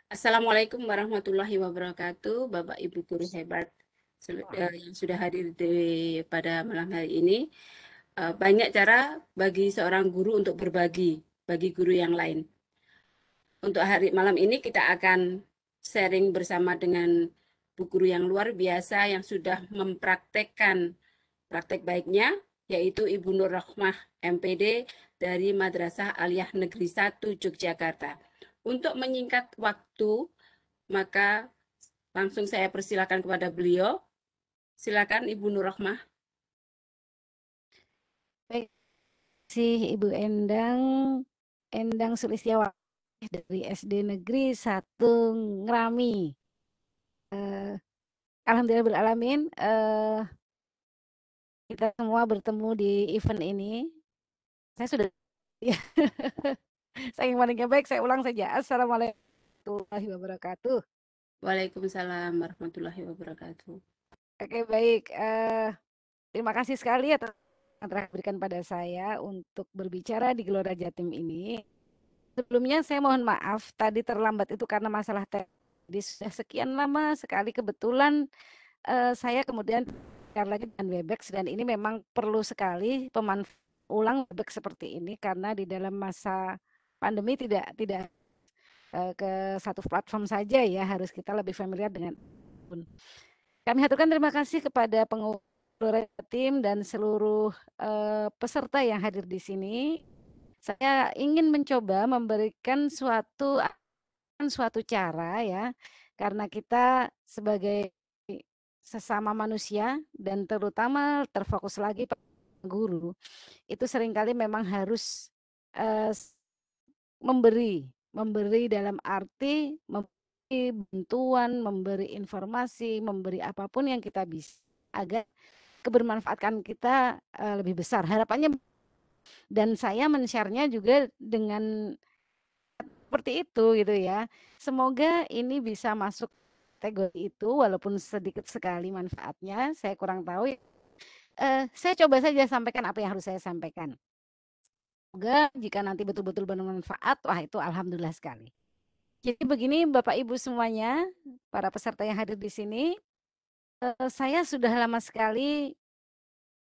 Assalamualaikum warahmatullahi wabarakatuh, Bapak Ibu guru hebat yang sudah hadir pada malam hari ini. Banyak cara bagi seorang guru untuk berbagi bagi guru yang lain. Untuk hari malam ini kita akan sharing bersama dengan bu guru yang luar biasa yang sudah mempraktekkan praktek baiknya, yaitu Ibu Nur Rohmah MPD dari Madrasah Aliyah Negeri 1 Yogyakarta. Untuk menyingkat waktu, maka langsung saya persilakan kepada beliau. Silakan Ibu Nur Rohmah. Baik, sih Ibu Endang Sulistiawati dari SD Negeri 1 Ngrami. Alhamdulillahirrahmanirrahim, kita semua bertemu di event ini. Saya sudah, ya, saya yang baik, saya ulang saja. Assalamualaikum warahmatullahi wabarakatuh. Waalaikumsalam warahmatullahi wabarakatuh. Oke, baik. Terima kasih sekali atas yang telah diberikan pada saya untuk berbicara di Gelora Jatim ini. Sebelumnya saya mohon maaf tadi terlambat itu karena masalah teknis. Sudah sekian lama sekali kebetulan saya kemudian share lagi dengan Webex dan ini memang perlu sekali pemanfaatan ulang Webex seperti ini karena di dalam masa pandemi tidak ke satu platform saja ya, harus kita lebih familiar dengan pun. Kami haturkan terima kasih kepada pengurus tim dan seluruh peserta yang hadir di sini. Saya ingin mencoba memberikan suatu cara ya, karena kita sebagai sesama manusia dan terutama terfokus lagi pada guru, itu seringkali memang harus uh, memberi dalam arti memberi bantuan, memberi informasi, memberi apapun yang kita bisa agar kebermanfaatan kita lebih besar. Harapannya dan saya men-share-nya juga dengan seperti itu gitu ya. Semoga ini bisa masuk kategori itu walaupun sedikit sekali manfaatnya, saya kurang tahu. Saya coba saja sampaikan apa yang harus saya sampaikan. Semoga jika nanti betul-betul bermanfaat, wah itu alhamdulillah sekali. Jadi begini Bapak Ibu semuanya, para peserta yang hadir di sini, saya sudah lama sekali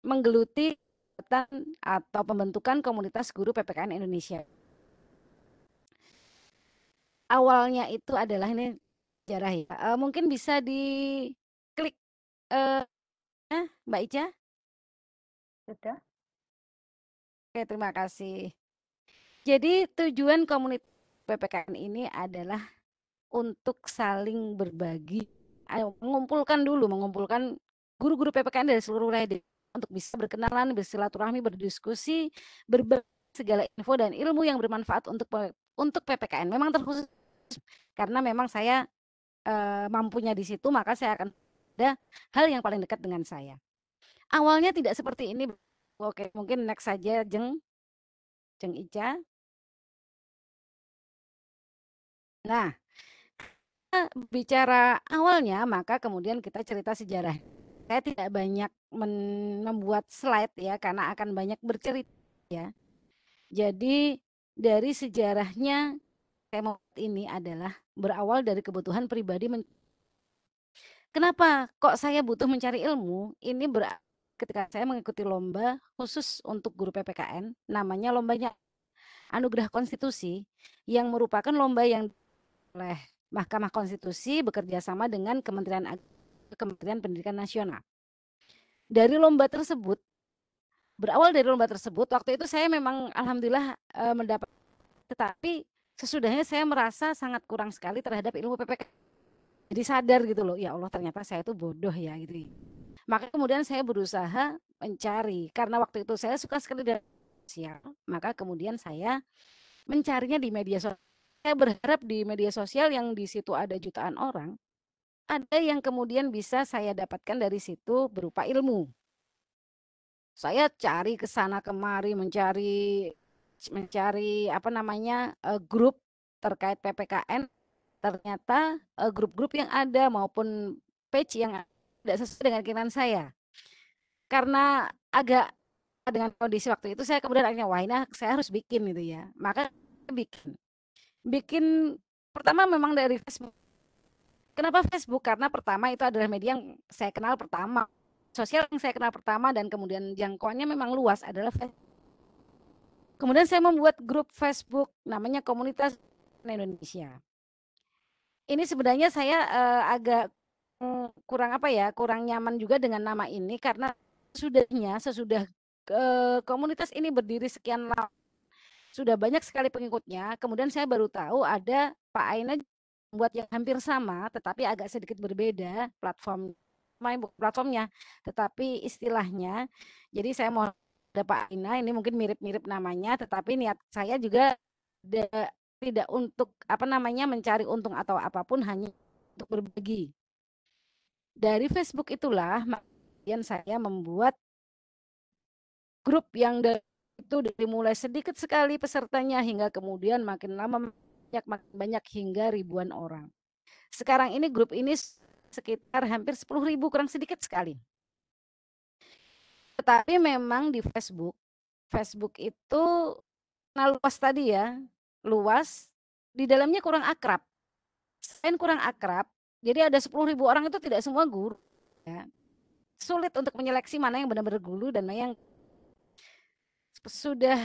menggeluti atau pembentukan komunitas guru PPKN Indonesia. Awalnya itu adalah ini sejarah ya. Mungkin bisa diklik Mbak Ica. Sudah? Oke, terima kasih. Jadi tujuan komunitas PPKN ini adalah untuk saling berbagi, mengumpulkan guru-guru PPKN dari seluruh wilayah untuk bisa berkenalan, bersilaturahmi, berdiskusi, berbagi segala info dan ilmu yang bermanfaat untuk PPKN. Memang terkhusus karena memang saya mampunya di situ, maka saya akan ada hal yang paling dekat dengan saya. Awalnya tidak seperti ini. Oke, mungkin next saja Jeng Ica. Nah, bicara awalnya, maka kemudian kita cerita sejarah. Saya tidak banyak membuat slide ya, karena akan banyak bercerita ya. Jadi dari sejarahnya tema ini adalah berawal dari kebutuhan pribadi. Kenapa kok saya butuh mencari ilmu? Ini ketika saya mengikuti lomba khusus untuk guru PPKN, namanya lombanya Anugerah Konstitusi, yang merupakan lomba yang oleh Mahkamah Konstitusi bekerja sama dengan Kementerian Pendidikan Nasional. Berawal dari lomba tersebut, waktu itu saya memang alhamdulillah mendapat, tetapi sesudahnya saya merasa sangat kurang sekali terhadap ilmu PPK. Jadi sadar gitu loh, ya Allah ternyata saya itu bodoh ya gitu. Maka kemudian saya berusaha mencari, karena waktu itu saya suka sekali dengan sosial, maka kemudian saya mencarinya di media sosial. Saya berharap di media sosial yang di situ ada jutaan orang, ada yang kemudian bisa saya dapatkan dari situ berupa ilmu. Saya cari ke sana kemari mencari apa namanya grup terkait PPKN. Ternyata grup-grup yang ada maupun page yang tidak sesuai dengan keinginan saya. Karena agak dengan kondisi waktu itu saya kemudian akhirnya wah ini saya harus bikin gitu ya. Maka bikin Pertama memang dari Facebook. Kenapa Facebook? Karena pertama itu adalah media yang saya kenal pertama, sosial yang saya kenal pertama, dan kemudian jangkauannya memang luas adalah Facebook. Kemudian saya membuat grup Facebook namanya Komunitas Indonesia. Ini sebenarnya saya agak kurang apa ya, kurang nyaman juga dengan nama ini karena sesudah komunitas ini berdiri sekian lama, sudah banyak sekali pengikutnya. Kemudian saya baru tahu ada Pak Aina membuat yang hampir sama, tetapi agak sedikit berbeda platformnya, tetapi istilahnya. Jadi saya mau ada Pak Aina, ini mungkin mirip-mirip namanya, tetapi niat saya juga tidak untuk apa namanya mencari untung atau apapun, hanya untuk berbagi. Dari Facebook itulah kemudian saya membuat grup yang dari mulai sedikit sekali pesertanya hingga kemudian makin lama makin banyak hingga ribuan orang. Sekarang ini grup ini sekitar hampir 10.000, kurang sedikit sekali. Tetapi memang di Facebook itu luas tadi ya, luas, di dalamnya kurang akrab. Selain kurang akrab, jadi ada 10.000 orang itu tidak semua guru. Ya. Sulit untuk menyeleksi mana yang benar-benar guru dan mana yang sudah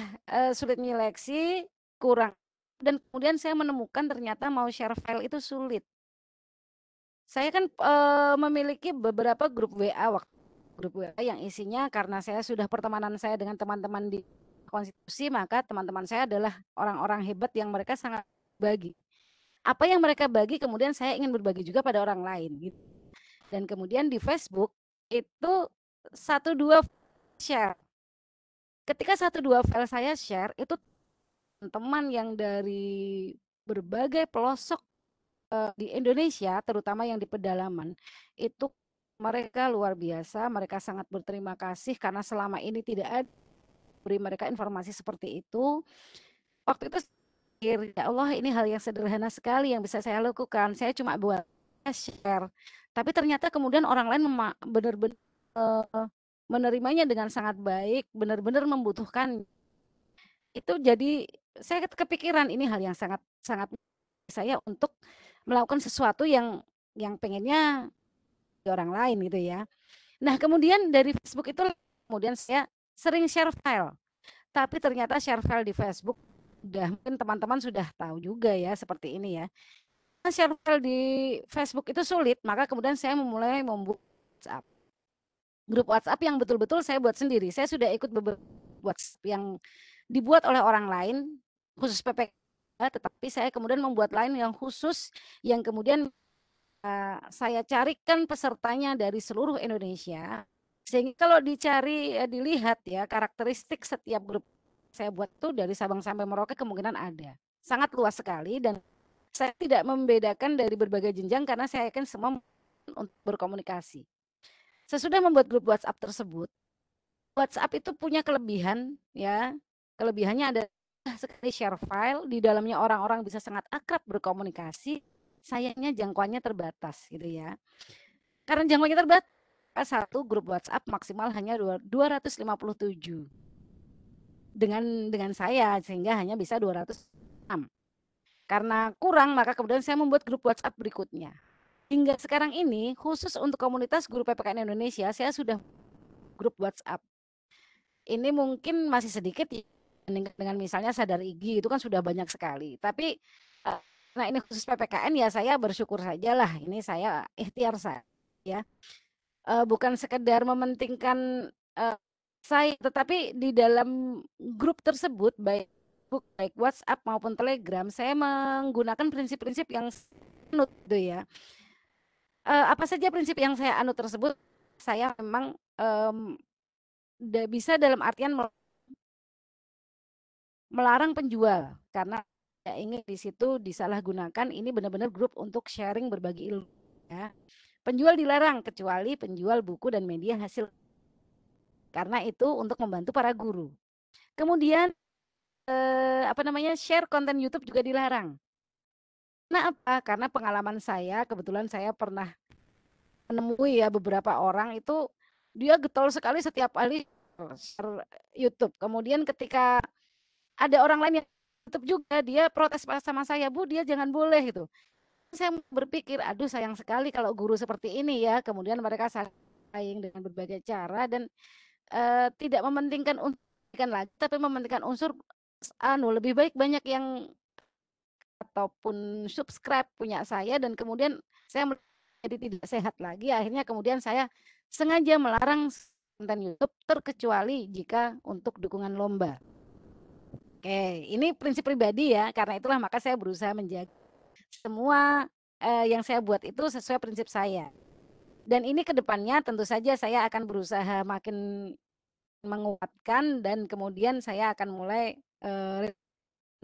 sulit menyeleksi, kurang. Dan kemudian saya menemukan ternyata mau share file itu sulit. Saya kan memiliki beberapa grup WA yang isinya karena saya sudah pertemanan saya dengan teman-teman di konstitusi, maka teman-teman saya adalah orang-orang hebat yang mereka sangat bagi. Apa yang mereka bagi kemudian saya ingin berbagi juga pada orang lain gitu. Dan kemudian di Facebook itu 1-2 share. Ketika 1-2 file saya share, itu teman-teman yang dari berbagai pelosok di Indonesia, terutama yang di pedalaman, itu mereka luar biasa, mereka sangat berterima kasih karena selama ini tidak ada beri mereka informasi seperti itu. Waktu itu ya Allah, ini hal yang sederhana sekali yang bisa saya lakukan. Saya cuma buat share. Tapi ternyata kemudian orang lain benar-benar menerimanya dengan sangat baik, benar-benar membutuhkan. Itu jadi saya kepikiran ini hal yang sangat saya untuk melakukan sesuatu yang pengennya di orang lain gitu ya. Nah, kemudian dari Facebook itu kemudian saya sering share file. Tapi ternyata share file di Facebook mungkin teman-teman sudah tahu juga ya seperti ini ya. Share file di Facebook itu sulit, maka kemudian saya memulai membuat WhatsApp. Grup WhatsApp yang betul-betul saya buat sendiri. Saya sudah ikut beberapa WhatsApp yang dibuat oleh orang lain khusus PPK, tetapi saya kemudian membuat lain yang khusus yang kemudian saya carikan pesertanya dari seluruh Indonesia, sehingga kalau dilihat ya karakteristik setiap grup saya buat tuh dari Sabang sampai Merauke kemungkinan ada, sangat luas sekali, dan saya tidak membedakan dari berbagai jenjang karena saya yakin semua untuk berkomunikasi. Sesudah membuat grup WhatsApp tersebut, WhatsApp itu punya kelebihan ya, kelebihannya ada sekali share file, di dalamnya orang-orang bisa sangat akrab berkomunikasi. Sayangnya jangkauannya terbatas gitu ya. Karena jangkauannya terbatas, satu grup WhatsApp maksimal hanya 257 dengan saya, sehingga hanya bisa 206. Karena kurang, maka kemudian saya membuat grup WhatsApp berikutnya. Hingga sekarang ini khusus untuk komunitas guru PPKN Indonesia, saya sudah grup WhatsApp. Ini mungkin masih sedikit dengan misalnya Sadar Igi, itu kan sudah banyak sekali. Tapi nah ini khusus PPKN ya saya bersyukur saja lah, ini saya ikhtiar saya ya, bukan sekedar mementingkan saya, tetapi di dalam grup tersebut baik WhatsApp maupun Telegram saya menggunakan prinsip-prinsip yang anut gitu ya. Apa saja prinsip yang saya anut tersebut? Saya memang bisa dalam artian melarang penjual karena saya ingin di situ disalahgunakan. Ini benar-benar grup untuk sharing berbagi ilmu ya. Penjual dilarang kecuali penjual buku dan media hasil, karena itu untuk membantu para guru. Kemudian share konten YouTube juga dilarang. Nah, apa? Karena pengalaman saya, kebetulan saya pernah menemui ya beberapa orang itu dia getol sekali setiap kali share YouTube. Kemudian ketika ada orang lain yang tetap juga dia protes sama saya, Bu, dia jangan boleh gitu. Saya berpikir, aduh sayang sekali kalau guru seperti ini ya. Kemudian mereka saing dengan berbagai cara dan tidak mementingkan lagi, tapi mementingkan unsur lebih baik banyak yang ataupun subscribe punya saya dan kemudian saya jadi tidak sehat lagi. Akhirnya kemudian saya sengaja melarang konten YouTube terkecuali jika untuk dukungan lomba. Oke, ini prinsip pribadi ya. Karena itulah maka saya berusaha menjaga semua yang saya buat itu sesuai prinsip saya. Dan ini ke depannya tentu saja saya akan berusaha makin menguatkan dan kemudian saya akan mulai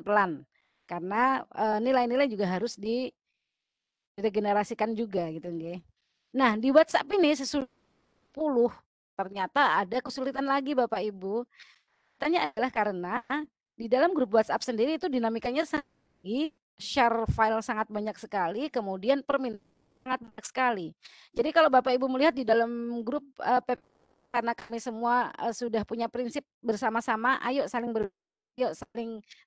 pelan karena nilai-nilai juga harus diregenerasikan juga gitu nggih. Nah, di WhatsApp ini sesudah 10 ternyata ada kesulitan lagi Bapak Ibu. Tanya adalah karena di dalam grup WhatsApp sendiri itu dinamikanya tinggi, share file sangat banyak sekali, kemudian permintaan sangat banyak sekali. Jadi kalau Bapak Ibu melihat di dalam grup karena kami semua sudah punya prinsip bersama-sama, ayo saling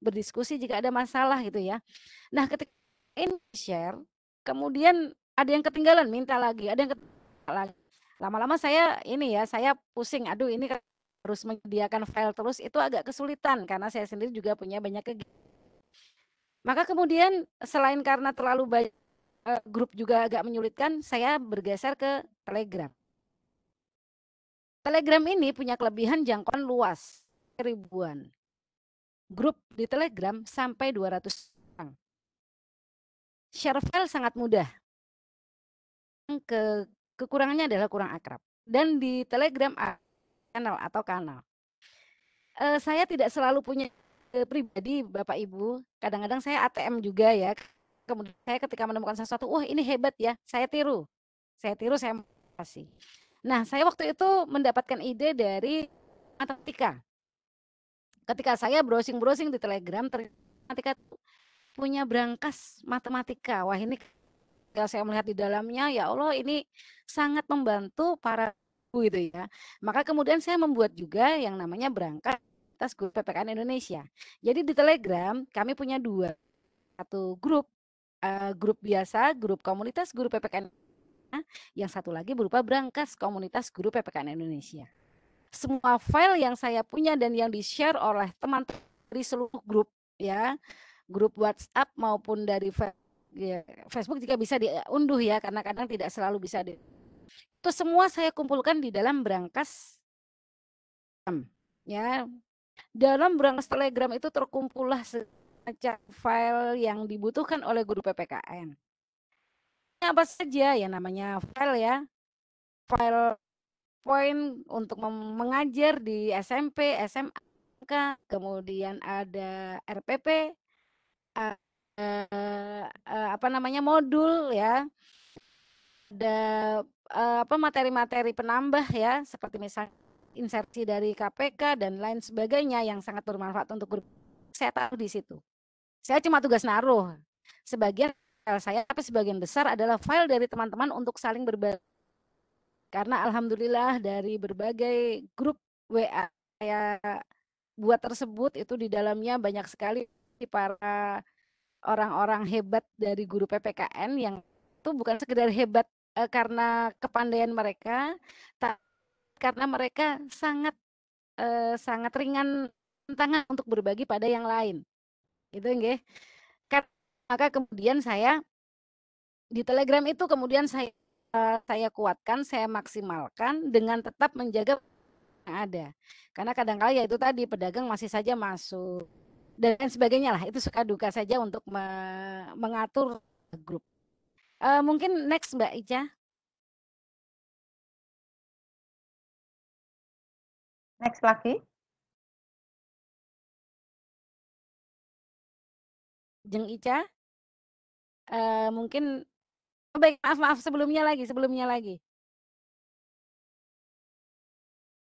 berdiskusi jika ada masalah gitu ya. Nah, ketika ini share, kemudian ada yang ketinggalan, minta lagi, ada yang ketinggalan lagi. Lama-lama saya saya pusing, aduh ini harus menyediakan file terus itu agak kesulitan karena saya sendiri juga punya banyak kegiatan. Maka kemudian selain karena terlalu banyak grup juga agak menyulitkan, saya bergeser ke Telegram. Telegram ini punya kelebihan jangkauan luas, ribuan. Grup di Telegram sampai 200 orang. Share file sangat mudah. Kekurangannya adalah kurang akrab. Dan di Telegram kanal. Saya tidak selalu punya pribadi Bapak Ibu. Kadang-kadang saya ATM juga ya. Kemudian saya ketika menemukan sesuatu, wah ini hebat ya, saya tiru, saya kasih. Nah, saya waktu itu mendapatkan ide dari matematika. Ketika saya browsing di Telegram, matematika punya brankas matematika. Wah ini kalau saya melihat di dalamnya, ya Allah ini sangat membantu para guru gitu ya. Maka kemudian saya membuat juga yang namanya brankas atas guru PPKN Indonesia. Jadi di Telegram kami punya dua, satu grup biasa, grup komunitas guru PPKN, yang satu lagi berupa brankas komunitas guru PPKN Indonesia. Semua file yang saya punya dan yang di-share oleh teman-teman dari seluruh grup ya, grup WhatsApp maupun dari Facebook juga bisa diunduh ya, karena kadang tidak selalu bisa itu semua saya kumpulkan di dalam brankas ya. Dalam brankas Telegram itu terkumpullah semacam file yang dibutuhkan oleh guru PPKN. Apa saja ya namanya file ya, file poin untuk mengajar di SMP, SMA, kemudian ada RPP, modul ya, ada materi-materi penambah ya, seperti misalnya insersi dari KPK dan lain sebagainya yang sangat bermanfaat untuk guru. Saya taruh di situ. Saya cuma tugas naruh. Sebagian file saya, tapi sebagian besar adalah file dari teman-teman untuk saling berbagi. Karena alhamdulillah dari berbagai grup WA saya buat tersebut itu di dalamnya banyak sekali para orang-orang hebat dari guru PPKN yang itu bukan sekedar hebat karena kepandaian mereka, tapi karena mereka sangat sangat ringan tangan untuk berbagi pada yang lain. Gitu nggih. Maka kemudian saya di Telegram itu kemudian saya kuatkan, saya maksimalkan dengan tetap menjaga yang ada. Karena kadang-kala ya itu tadi pedagang masih saja masuk dan sebagainya lah. Itu suka duka saja untuk mengatur grup. Mungkin next Mbak Ica. Next lagi. Jeng Ica. Mungkin baik, maaf sebelumnya lagi.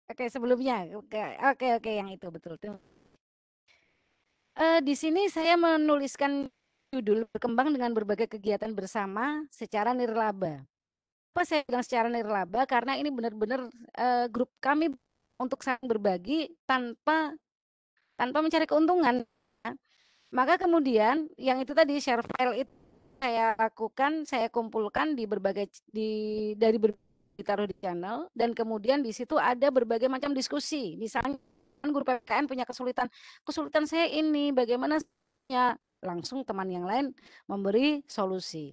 Oke, sebelumnya. Oke, yang itu betul. Di sini saya menuliskan judul berkembang dengan berbagai kegiatan bersama secara nirlaba. Apa saya bilang secara nirlaba? Karena ini benar-benar grup kami untuk saling berbagi tanpa mencari keuntungan. Maka kemudian yang itu tadi share file itu saya lakukan, saya kumpulkan di berbagai ditaruh di channel, dan kemudian di situ ada berbagai macam diskusi. Misalnya guru PPKN punya kesulitan saya ini, bagaimana langsung teman yang lain memberi solusi.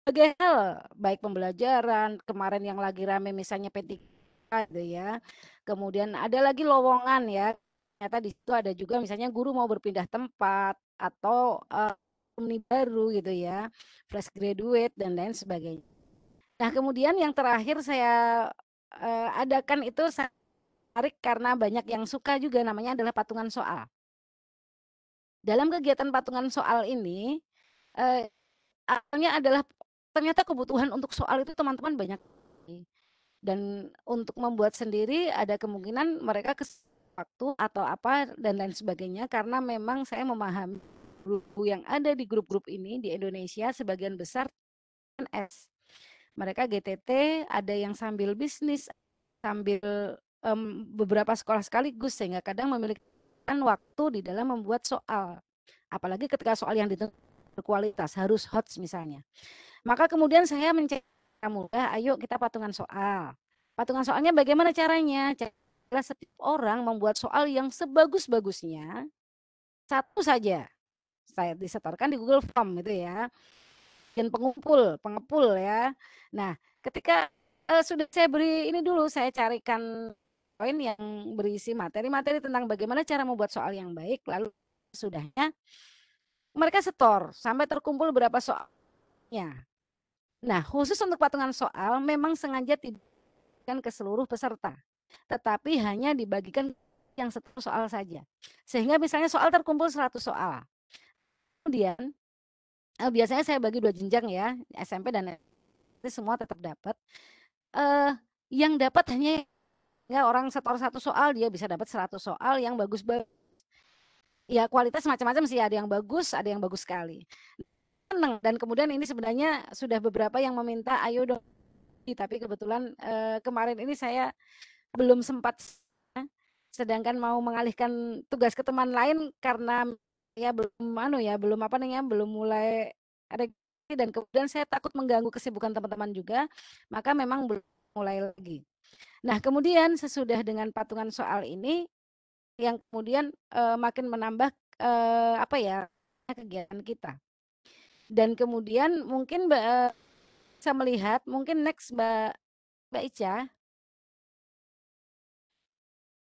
Berbagai hal, baik pembelajaran, kemarin yang lagi rame misalnya P3K gitu ya. Kemudian ada lagi lowongan ya. Ternyata di situ ada juga misalnya guru mau berpindah tempat atau alumni baru gitu ya, fresh graduate dan lain sebagainya. Nah, kemudian yang terakhir saya adakan itu saya tarik karena banyak yang suka juga, namanya adalah patungan soal. Dalam kegiatan patungan soal ini awalnya adalah ternyata kebutuhan untuk soal itu teman-teman banyak, dan untuk membuat sendiri ada kemungkinan mereka waktu atau apa dan lain sebagainya, karena memang saya memahami grup yang ada di grup-grup ini di Indonesia sebagian besar PNS. Mereka GTT, ada yang sambil bisnis, sambil beberapa sekolah sekaligus, sehingga kadang memiliki waktu di dalam membuat soal. Apalagi ketika soal yang berkualitas, harus HOTS misalnya. Maka kemudian saya mencari mudah, ayo kita patungan soal. Patungan soalnya bagaimana caranya? Cara setiap orang membuat soal yang sebagus-bagusnya, satu saja. Saya disetorkan di Google Form itu ya. Dan pengepul ya. Nah, ketika sudah saya beri ini dulu, saya carikan poin yang berisi materi-materi tentang bagaimana cara membuat soal yang baik, lalu sudahnya mereka setor sampai terkumpul berapa soalnya. Nah, khusus untuk patungan soal memang sengaja tidak ke seluruh peserta, tetapi hanya dibagikan yang satu soal saja. Sehingga misalnya soal terkumpul 100 soal. Kemudian biasanya saya bagi 2 jenjang ya, SMP dan SD semua tetap dapat. Yang dapat hanya ya orang setor 1 soal dia bisa dapat 100 soal yang bagus. Ya kualitas macam-macam sih, ada yang bagus sekali. Senang, dan kemudian ini sebenarnya sudah beberapa yang meminta ayo dong, tapi kebetulan kemarin ini saya belum sempat, sedangkan mau mengalihkan tugas ke teman lain karena ya belum mulai dan kemudian saya takut mengganggu kesibukan teman-teman juga, maka memang belum mulai lagi. Nah, kemudian sesudah dengan patungan soal ini yang kemudian makin menambah kegiatan kita. Dan kemudian mungkin bisa melihat, mungkin next Mbak Ica,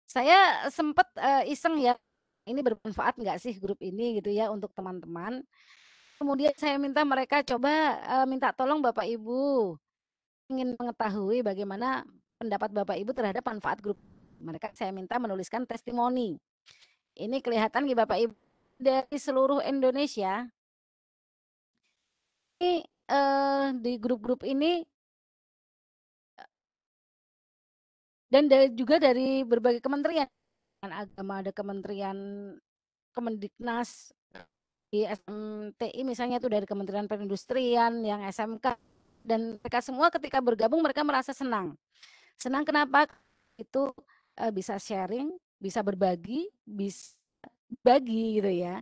saya sempat iseng ya, ini bermanfaat nggak sih grup ini gitu ya untuk teman-teman. Kemudian saya minta mereka coba minta tolong Bapak Ibu, ingin mengetahui bagaimana pendapat Bapak Ibu terhadap manfaat grup. Mereka saya minta menuliskan testimoni. Ini kelihatan di Bapak Ibu dari seluruh Indonesia. Ini di grup-grup ini dan juga dari berbagai kementerian, agama, ada Kementerian Kemendiknas, di SMTI misalnya itu dari Kementerian Perindustrian, yang SMK, dan mereka semua ketika bergabung mereka merasa senang. Senang kenapa? Itu bisa sharing, bisa berbagi, bisa bagi gitu ya.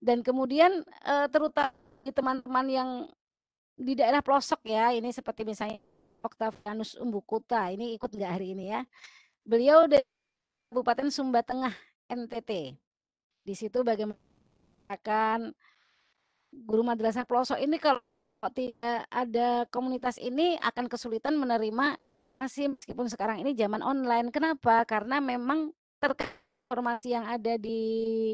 Dan kemudian terutama teman-teman yang di daerah pelosok ya, ini seperti misalnya Oktavianus Umbukuta, ini ikut nggak hari ini ya? Beliau dari Kabupaten Sumba Tengah, NTT. Di situ bagaimana guru madrasah pelosok ini kalau tidak ada komunitas ini akan kesulitan menerima masih, meskipun sekarang ini zaman online. Kenapa? Karena memang informasi yang ada di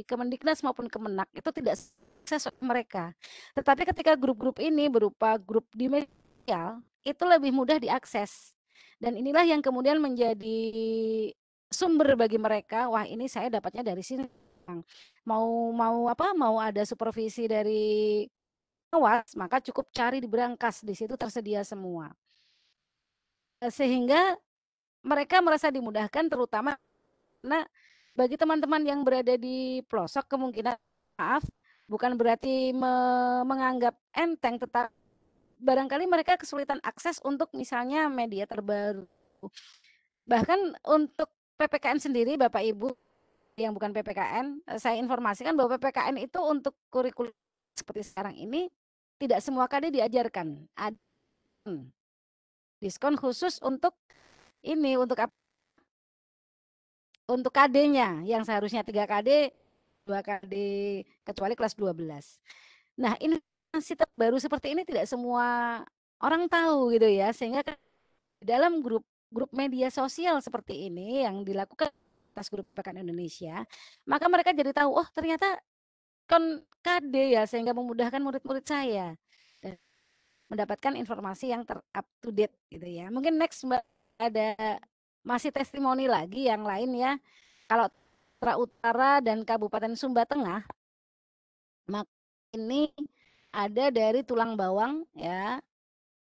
Kemendiknas maupun Kemenak itu tidak akses mereka. Tetapi ketika grup-grup ini berupa grup di media sosial, itu lebih mudah diakses. Dan inilah yang kemudian menjadi sumber bagi mereka, wah ini saya dapatnya dari sini. Mau ada supervisi dari pengawas, maka cukup cari di Brankas, di situ tersedia semua. Sehingga mereka merasa dimudahkan, terutama karena bagi teman-teman yang berada di pelosok kemungkinan, maaf, bukan berarti menganggap enteng, tetapi barangkali mereka kesulitan akses untuk misalnya media terbaru. Bahkan untuk PPKN sendiri Bapak Ibu, yang bukan PPKN, saya informasikan bahwa PPKN itu untuk kurikulum seperti sekarang ini tidak semua KD diajarkan. Ada diskon khusus untuk ini, untuk KD-nya yang seharusnya 3 KD, 2 KD kecuali kelas 12. Nah, informasi terbaru seperti ini tidak semua orang tahu gitu ya, sehingga dalam grup media sosial seperti ini yang dilakukan atas grup PPKN Indonesia, maka mereka jadi tahu, oh ternyata kon KD ya, sehingga memudahkan murid-murid saya dan mendapatkan informasi yang up to date gitu ya. Mungkin next Mbak ada masih testimoni lagi yang lain ya. Kalau Sumatera Utara dan Kabupaten Sumba Tengah, maka ini ada dari Tulang Bawang ya,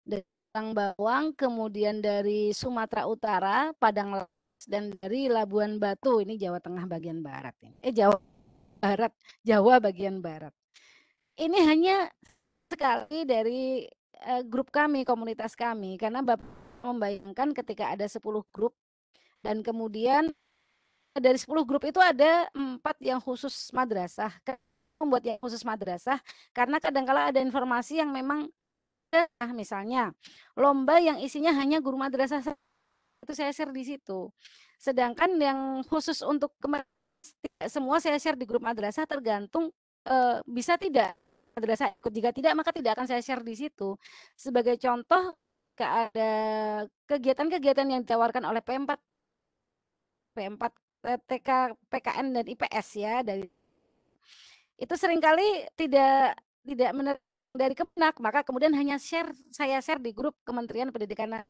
dari Tulang Bawang, kemudian dari Sumatera Utara, Padang Lawas, dan dari Labuan Batu, ini Jawa Tengah bagian barat ini. Jawa Barat, Jawa bagian barat. Ini hanya sekali dari grup kami, komunitas kami, karena Bapak membayangkan ketika ada 10 grup dan kemudian dari 10 grup itu ada 4 yang khusus madrasah. Membuat yang khusus madrasah karena kadang-kala ada informasi yang memang misalnya lomba yang isinya hanya guru madrasah, itu saya share di situ. Sedangkan yang khusus untuk semua saya share di grup madrasah, tergantung bisa tidak madrasah ikut, jika tidak maka tidak akan saya share di situ. Sebagai contoh, ada kegiatan-kegiatan yang ditawarkan oleh P4 TK, PKN dan IPS ya, dari itu seringkali tidak dari Kemenak, maka kemudian hanya saya share di grup Kementerian Pendidikan.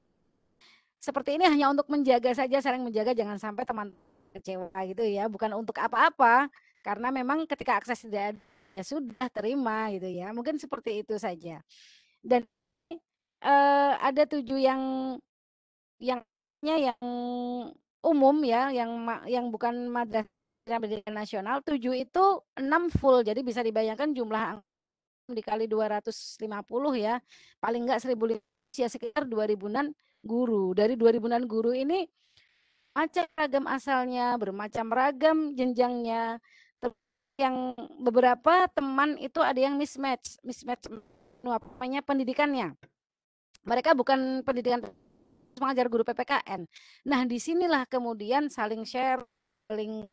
Seperti ini hanya untuk menjaga saja, saling menjaga, jangan sampai teman kecewa gitu ya, bukan untuk apa-apa, karena memang ketika akses tidak ada, ya sudah terima gitu ya, mungkin seperti itu saja. Dan ada 7 yang umum ya, yang bukan madrasah pendidikan nasional. 7 itu 6 full, jadi bisa dibayangkan jumlah dikali 250 ya, paling enggak 1.000, ya sekitar 2.000-an guru. Dari 2.000-an guru ini macam ragam asalnya, bermacam ragam jenjangnya. Yang beberapa teman itu ada yang mismatch namanya pendidikannya. Mereka bukan pendidikan mengajar guru PPKN. Nah, disinilah kemudian saling share, saling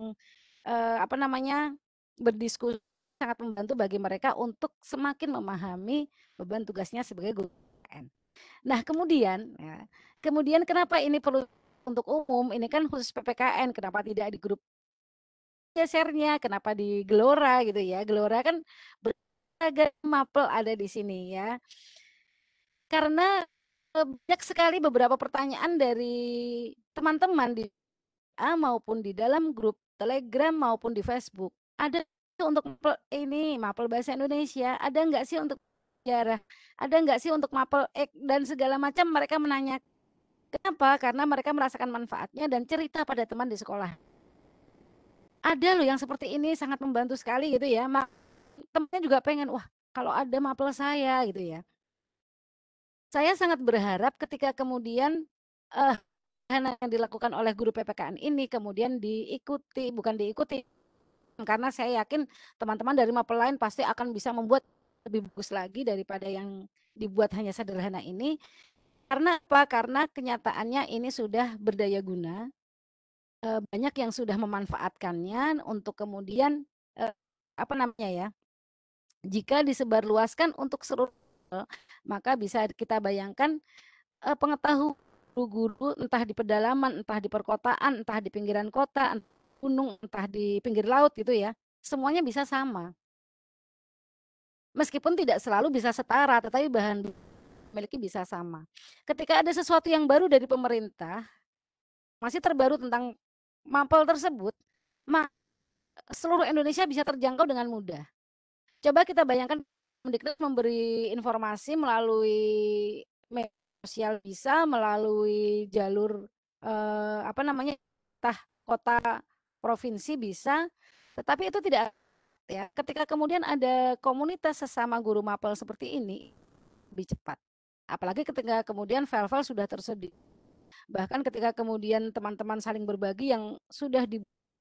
berdiskusi, sangat membantu bagi mereka untuk semakin memahami beban tugasnya sebagai guru PPKN. Nah, kemudian kenapa ini perlu untuk umum? Ini kan khusus PPKN, kenapa tidak di grup share-nya, kenapa di Gelora gitu ya? Gelora kan berbagai mapel ada di sini ya. Karena banyak sekali beberapa pertanyaan dari teman-teman di maupun di dalam grup Telegram maupun di Facebook. Ada untuk mapel bahasa Indonesia, ada enggak sih untuk sejarah, ada enggak sih untuk mapel dan segala macam. Mereka menanya kenapa? Karena mereka merasakan manfaatnya dan cerita pada teman di sekolah. Ada loh yang seperti ini, sangat membantu sekali gitu ya. Temannya juga pengen, wah kalau ada mapel saya gitu ya. Saya sangat berharap ketika kemudian yang dilakukan oleh guru PPKN ini kemudian bukan diikuti, karena saya yakin teman-teman dari mapel lain pasti akan bisa membuat lebih bagus lagi daripada yang dibuat hanya sederhana ini. Karena apa? Karena kenyataannya ini sudah berdaya guna, banyak yang sudah memanfaatkannya untuk kemudian jika disebarluaskan untuk seluruh, maka bisa kita bayangkan pengetahuan guru entah di pedalaman, entah di perkotaan, entah di pinggiran kota, entah gunung, entah di pinggir laut gitu ya, semuanya bisa sama. Meskipun tidak selalu bisa setara, tetapi bahan memiliki bisa sama. Ketika ada sesuatu yang baru dari pemerintah, masih terbaru tentang mapel tersebut, seluruh Indonesia bisa terjangkau dengan mudah. Coba kita bayangkan Mendikbud memberi informasi melalui media sosial, bisa melalui jalur kota provinsi bisa, tetapi itu tidak ya. Ketika kemudian ada komunitas sesama guru mapel seperti ini, lebih cepat. Apalagi ketika kemudian file-file sudah tersedia. Bahkan ketika kemudian teman-teman saling berbagi yang sudah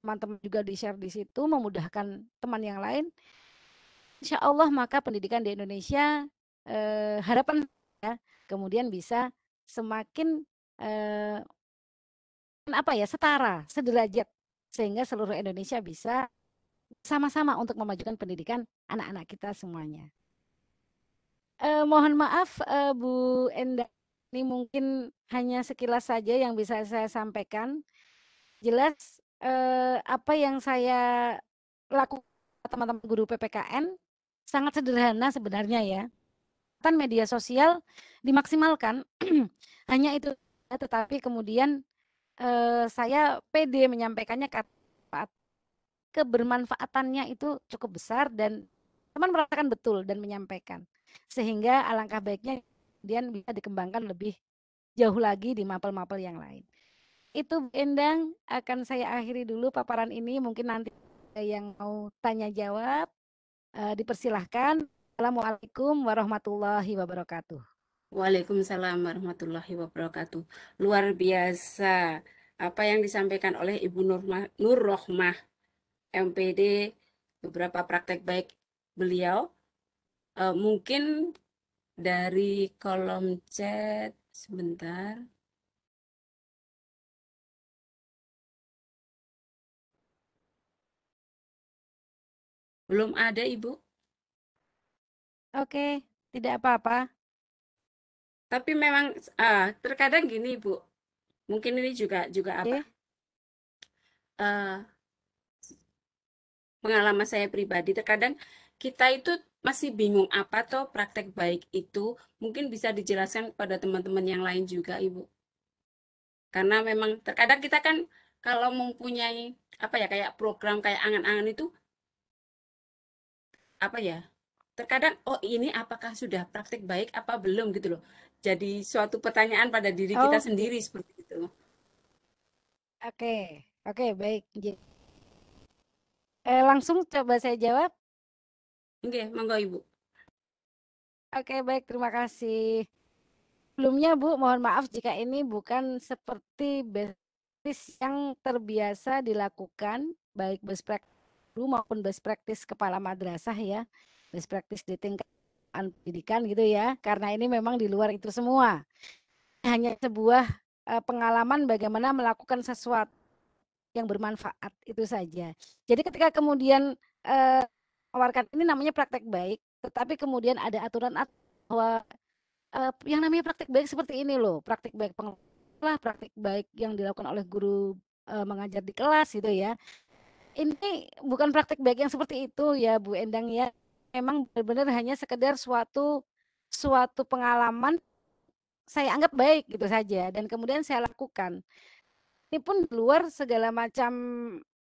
teman-teman juga di-share di situ, memudahkan teman yang lain, insya Allah maka pendidikan di Indonesia harapan ya kemudian bisa semakin eh, apa ya setara, sederajat sehingga seluruh Indonesia bisa sama-sama untuk memajukan pendidikan anak-anak kita semuanya. Mohon maaf Bu Enda, ini mungkin hanya sekilas saja yang bisa saya sampaikan. Jelas apa yang saya lakukan teman-teman guru PPKN sangat sederhana sebenarnya ya. Kan media sosial dimaksimalkan hanya itu, tetapi kemudian saya pede menyampaikannya karena kebermanfaatannya itu cukup besar dan teman merasakan betul dan menyampaikan. Sehingga alangkah baiknya kemudian bisa dikembangkan lebih jauh lagi di mapel-mapel yang lain. Itu Bu Endang, akan saya akhiri dulu paparan ini. Mungkin nanti yang mau tanya jawab, dipersilahkan. Assalamualaikum warahmatullahi wabarakatuh. Waalaikumsalam warahmatullahi wabarakatuh. Luar biasa apa yang disampaikan oleh Ibu Nur Rohmah, MPD, beberapa praktek baik beliau. Mungkin dari kolom chat, sebentar. Belum ada, Ibu. Oke, tidak apa-apa. Tapi memang terkadang gini, Bu. Mungkin ini juga apa? Oke. eh, Pengalaman saya pribadi, terkadang kita itu masih bingung apa toh praktek baik itu. Mungkin bisa dijelaskan kepada teman-teman yang lain juga, Ibu. Karena memang terkadang kita kan kalau mempunyai apa ya kayak program kayak angan-angan itu apa ya? Terkadang oh ini apakah sudah praktek baik apa belum gitu loh. Jadi suatu pertanyaan pada diri kita Oh, sendiri seperti itu. oke. Oke, baik. Langsung coba saya jawab. Oke, monggo Ibu. Oke, baik. Terima kasih. Sebelumnya, Bu, mohon maaf jika ini bukan seperti basis yang terbiasa dilakukan, baik best practice guru maupun best practice kepala madrasah ya, best practice di tingkat pendidikan gitu ya, karena ini memang di luar itu semua. Hanya sebuah pengalaman bagaimana melakukan sesuatu yang bermanfaat itu saja. Jadi ketika kemudian menawarkan ini namanya praktek baik, tetapi kemudian ada aturan bahwa yang namanya praktik baik seperti ini loh, praktik baik pengelola, praktik baik yang dilakukan oleh guru mengajar di kelas gitu ya. Ini bukan praktik baik yang seperti itu ya Bu Endang ya. Memang benar-benar hanya sekedar suatu suatu pengalaman saya anggap baik gitu saja dan kemudian saya lakukan. Ini pun di luar segala macam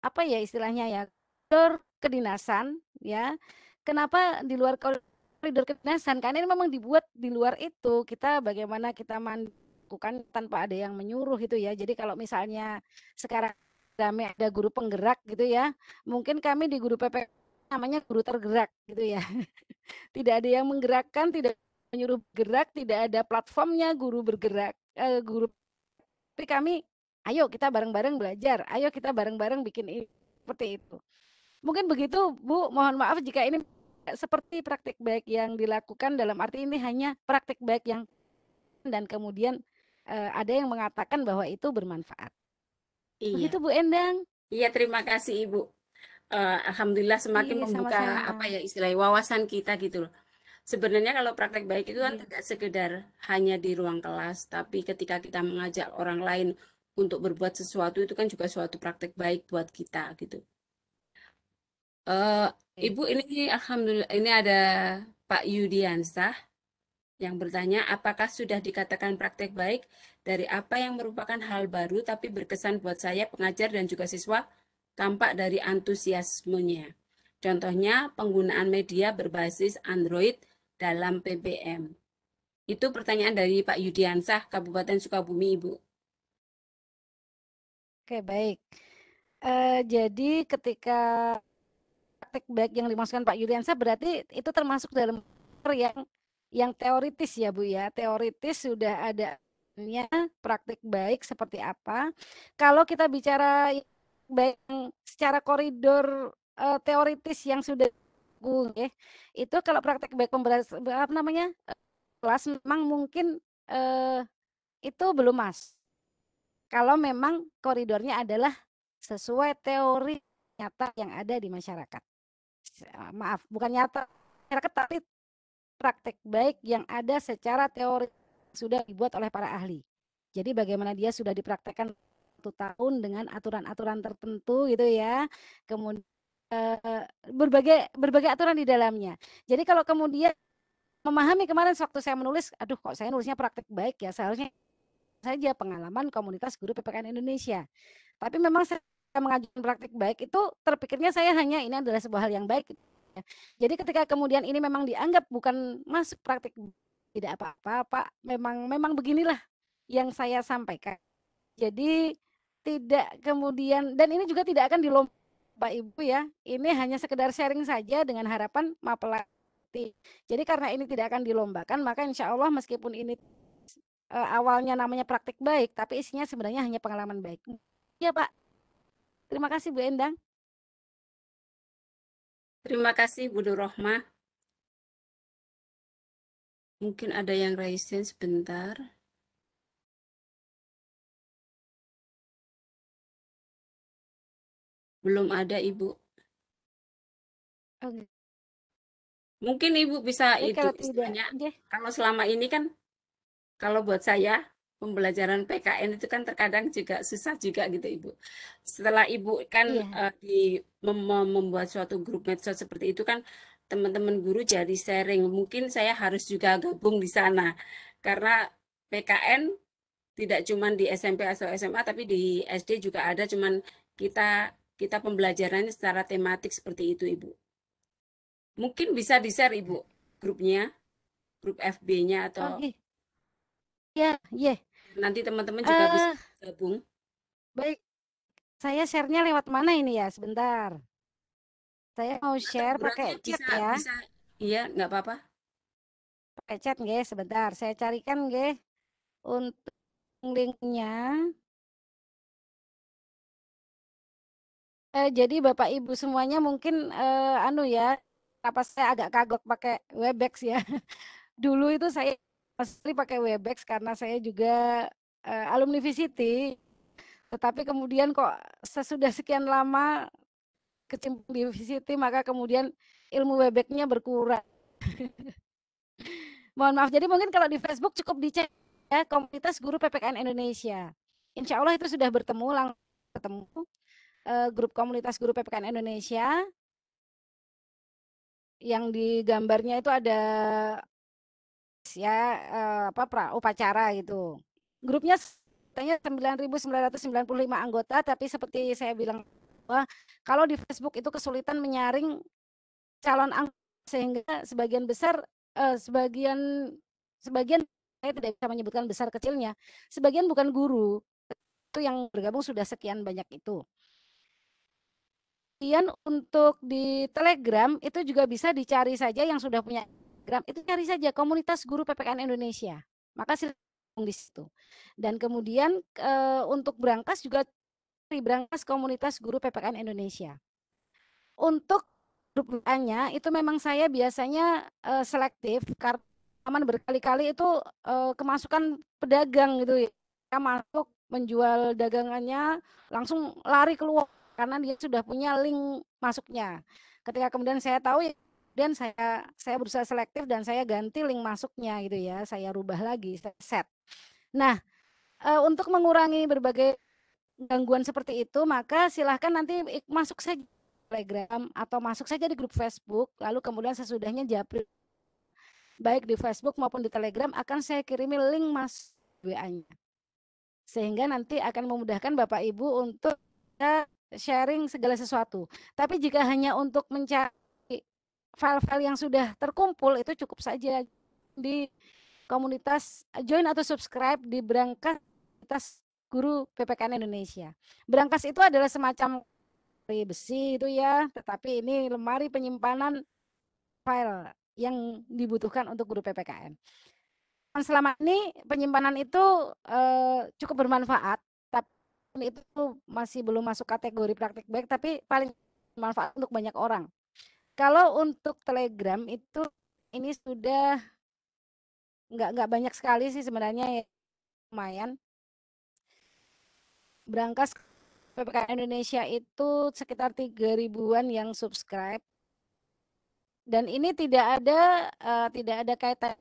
apa ya istilahnya ya koridor kedinasan ya. Kenapa di luar koridor kedinasan? Karena ini memang dibuat di luar itu. Kita bagaimana kita melakukan tanpa ada yang menyuruh gitu ya. Jadi kalau misalnya sekarang kami ada guru penggerak gitu ya, mungkin kami di guru PP namanya guru tergerak gitu ya. Tidak ada yang menggerakkan, tidak menyuruh bergerak, tidak ada platformnya guru bergerak, guru tapi kami ayo kita bareng-bareng belajar, ayo kita bareng-bareng bikin ini seperti itu. Mungkin begitu Bu, mohon maaf jika ini seperti praktik baik yang dilakukan dalam arti ini hanya praktik baik yang dan kemudian ada yang mengatakan bahwa itu bermanfaat. Iya. Begitu Bu Endang. Iya, terima kasih Ibu. Alhamdulillah semakin Iya, membuka sama-sama. apa ya istilah wawasan kita gitu loh. Sebenarnya kalau praktek baik itu kan Iya. tidak sekedar hanya di ruang kelas, tapi ketika kita mengajak orang lain untuk berbuat sesuatu itu kan juga suatu praktek baik buat kita gitu. Eh, Oke. Ibu ini alhamdulillah ini ada Pak Yudiansah yang bertanya apakah sudah dikatakan praktek baik dari apa yang merupakan hal baru tapi berkesan buat saya pengajar dan juga siswa tampak dari antusiasmenya. Contohnya penggunaan media berbasis Android dalam PBM. Itu pertanyaan dari Pak Yudiansah, Kabupaten Sukabumi, Ibu. Oke, baik. Jadi ketika praktik baik yang dimaksudkan Pak Yuliansa berarti itu termasuk dalam yang teoritis ya Bu ya. Teoritis sudah ada praktik baik seperti apa. Kalau kita bicara baik yang secara koridor teoritis yang sudah itu kalau praktek baik apa namanya kelas memang mungkin itu belum mas. Kalau memang koridornya adalah sesuai teori nyata yang ada di masyarakat. Maaf, bukan nyata masyarakat tapi praktek baik yang ada secara teori sudah dibuat oleh para ahli. Jadi bagaimana dia sudah dipraktekkan 1 tahun dengan aturan-aturan tertentu gitu ya. Kemudian berbagai berbagai aturan di dalamnya. Jadi kalau kemudian memahami kemarin waktu saya menulis, aduh kok saya nulisnya praktek baik ya, seharusnya saja pengalaman komunitas guru PPKN Indonesia. Tapi memang saya mengajukan praktek baik itu terpikirnya saya hanya ini adalah sebuah hal yang baik. Jadi ketika kemudian ini memang dianggap bukan masuk praktik tidak apa-apa, Pak. Memang beginilah yang saya sampaikan. Jadi tidak kemudian dan ini juga tidak akan dilomba Pak Ibu ya. Ini hanya sekedar sharing saja dengan harapan mapelati. Jadi karena ini tidak akan dilombakan, maka insya Allah meskipun ini awalnya namanya praktik baik, tapi isinya sebenarnya hanya pengalaman baik. Ya Pak. Terima kasih Bu Endang. Terima kasih Bu Nur Rohmah. Mungkin ada yang raise hand sebentar. Belum ada Ibu. Oke. Mungkin Ibu bisa itu Kalau tidak, istilahnya, okay. kalau selama ini kan, kalau buat saya, pembelajaran PKN itu kan terkadang juga susah juga gitu Ibu. Setelah Ibu kan Iya. membuat suatu grup medsos seperti itu kan, teman-teman guru jadi sharing. Mungkin saya harus juga gabung di sana. Karena PKN tidak cuma di SMP atau SMA, tapi di SD juga ada, cuman kita kita pembelajarannya secara tematik seperti itu Ibu. Mungkin bisa di-share Ibu grupnya, grup FB-nya atau Oke. Ya, yeah. nanti teman-teman juga bisa gabung. Baik. Saya share-nya lewat mana ini ya? Sebentar. Saya mau Atau share pakai berarti chat bisa ya. bisa iya nggak apa-apa. Pakai chat nggih, sebentar. Saya carikan nggih untuk linknya. Jadi Bapak Ibu semuanya mungkin anu ya, apa saya agak kagok pakai Webex ya. Dulu itu saya pasti pakai Webex karena saya juga alumni VCT, tetapi kemudian kok sesudah sekian lama kecimpung di VCT maka kemudian ilmu Webexnya berkurang. Mohon maaf. Jadi mungkin kalau di Facebook cukup dicek ya komunitas guru PPKN Indonesia. Insya Allah itu sudah langsung ketemu grup komunitas guru PPKN Indonesia yang di gambarnya itu ada ya upacara gitu. Grupnya katanya 9.995 anggota, tapi seperti saya bilang bahwa kalau di Facebook itu kesulitan menyaring calon anggota sehingga sebagian besar sebagian sebagian saya tidak bisa menyebutkan besar kecilnya, sebagian bukan guru itu yang bergabung sudah sekian banyak itu. Kemudian untuk di Telegram itu juga bisa dicari saja yang sudah punya Telegram, itu cari saja komunitas guru PPKN Indonesia. Maka silakan di situ. Dan kemudian untuk Brankas juga cari Brankas komunitas guru PPKN Indonesia. Untuk grup WA-nya itu memang saya biasanya selektif karena berkali-kali itu kemasukan pedagang gitu ya. Masuk menjual dagangannya langsung lari keluar karena dia sudah punya link masuknya. Ketika kemudian saya tahu ya, dan saya berusaha selektif dan saya ganti link masuknya gitu ya, saya rubah lagi, saya set. Nah, untuk mengurangi berbagai gangguan seperti itu, maka silahkan nanti masuk saja Telegram atau masuk saja di grup Facebook, lalu kemudian sesudahnya japri baik di Facebook maupun di Telegram akan saya kirimi link mas WA-nya. Sehingga nanti akan memudahkan Bapak Ibu untuk sharing segala sesuatu. Tapi jika hanya untuk mencari file-file yang sudah terkumpul itu cukup saja di komunitas join atau subscribe di Brankas komunitas guru PPKN Indonesia. Brankas itu adalah semacam besi itu ya, tetapi ini lemari penyimpanan file yang dibutuhkan untuk guru PPKN. Selama ini penyimpanan itu cukup bermanfaat, tapi itu masih belum masuk kategori praktik baik, tapi paling bermanfaat untuk banyak orang. Kalau untuk Telegram itu ini sudah nggak banyak sekali sih sebenarnya ya, lumayan. Berangkas PPKN Indonesia itu sekitar 3 ribuan yang subscribe. Dan ini tidak ada kaitan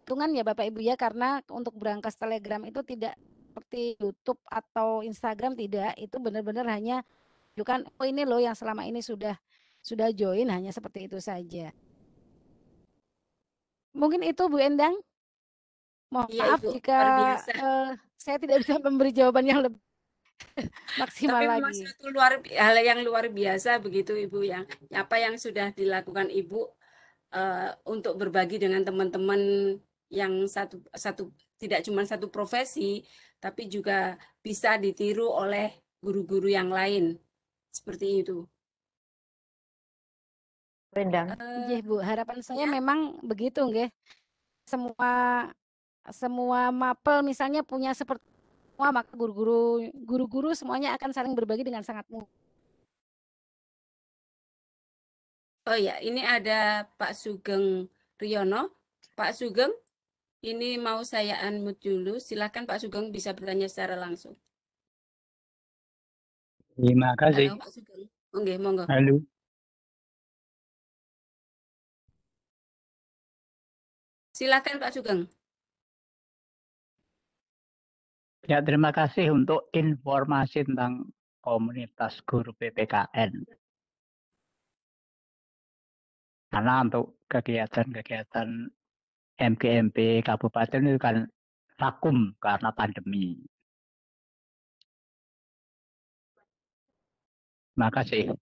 hitungan ya Bapak Ibu ya, karena untuk berangkas Telegram itu tidak seperti YouTube atau Instagram, tidak. Itu benar-benar hanya tunjukkan oh ini loh yang selama ini sudah join, hanya seperti itu saja. Mungkin itu Bu Endang. Mohon Iya maaf Ibu, jika luar biasa. saya tidak bisa memberi jawaban yang lebih maksimal Tapi memang lagi. suatu hal yang luar biasa begitu Ibu, yang apa yang sudah dilakukan Ibu untuk berbagi dengan teman-teman yang satu tidak cuma satu profesi, tapi juga bisa ditiru oleh guru-guru yang lain. Seperti itu. Rendang. Nggih Bu, harapan saya Ya, memang begitu nggih. Semua mapel misalnya punya seperti semua, maka guru-guru semuanya akan saling berbagi dengan sangat mudah. oh ya, ini ada Pak Sugeng Riyono. Pak Sugeng, ini mau saya unmute dulu. Silakan Pak Sugeng bisa bertanya secara langsung. Terima kasih. Halo Pak Sugeng. Oke, monggo. Halo. Silakan Pak Sugeng. Ya, terima kasih untuk informasi tentang komunitas guru PPKN. Karena untuk kegiatan-kegiatan MGMP Kabupaten itu kan vakum karena pandemi. Terima kasih.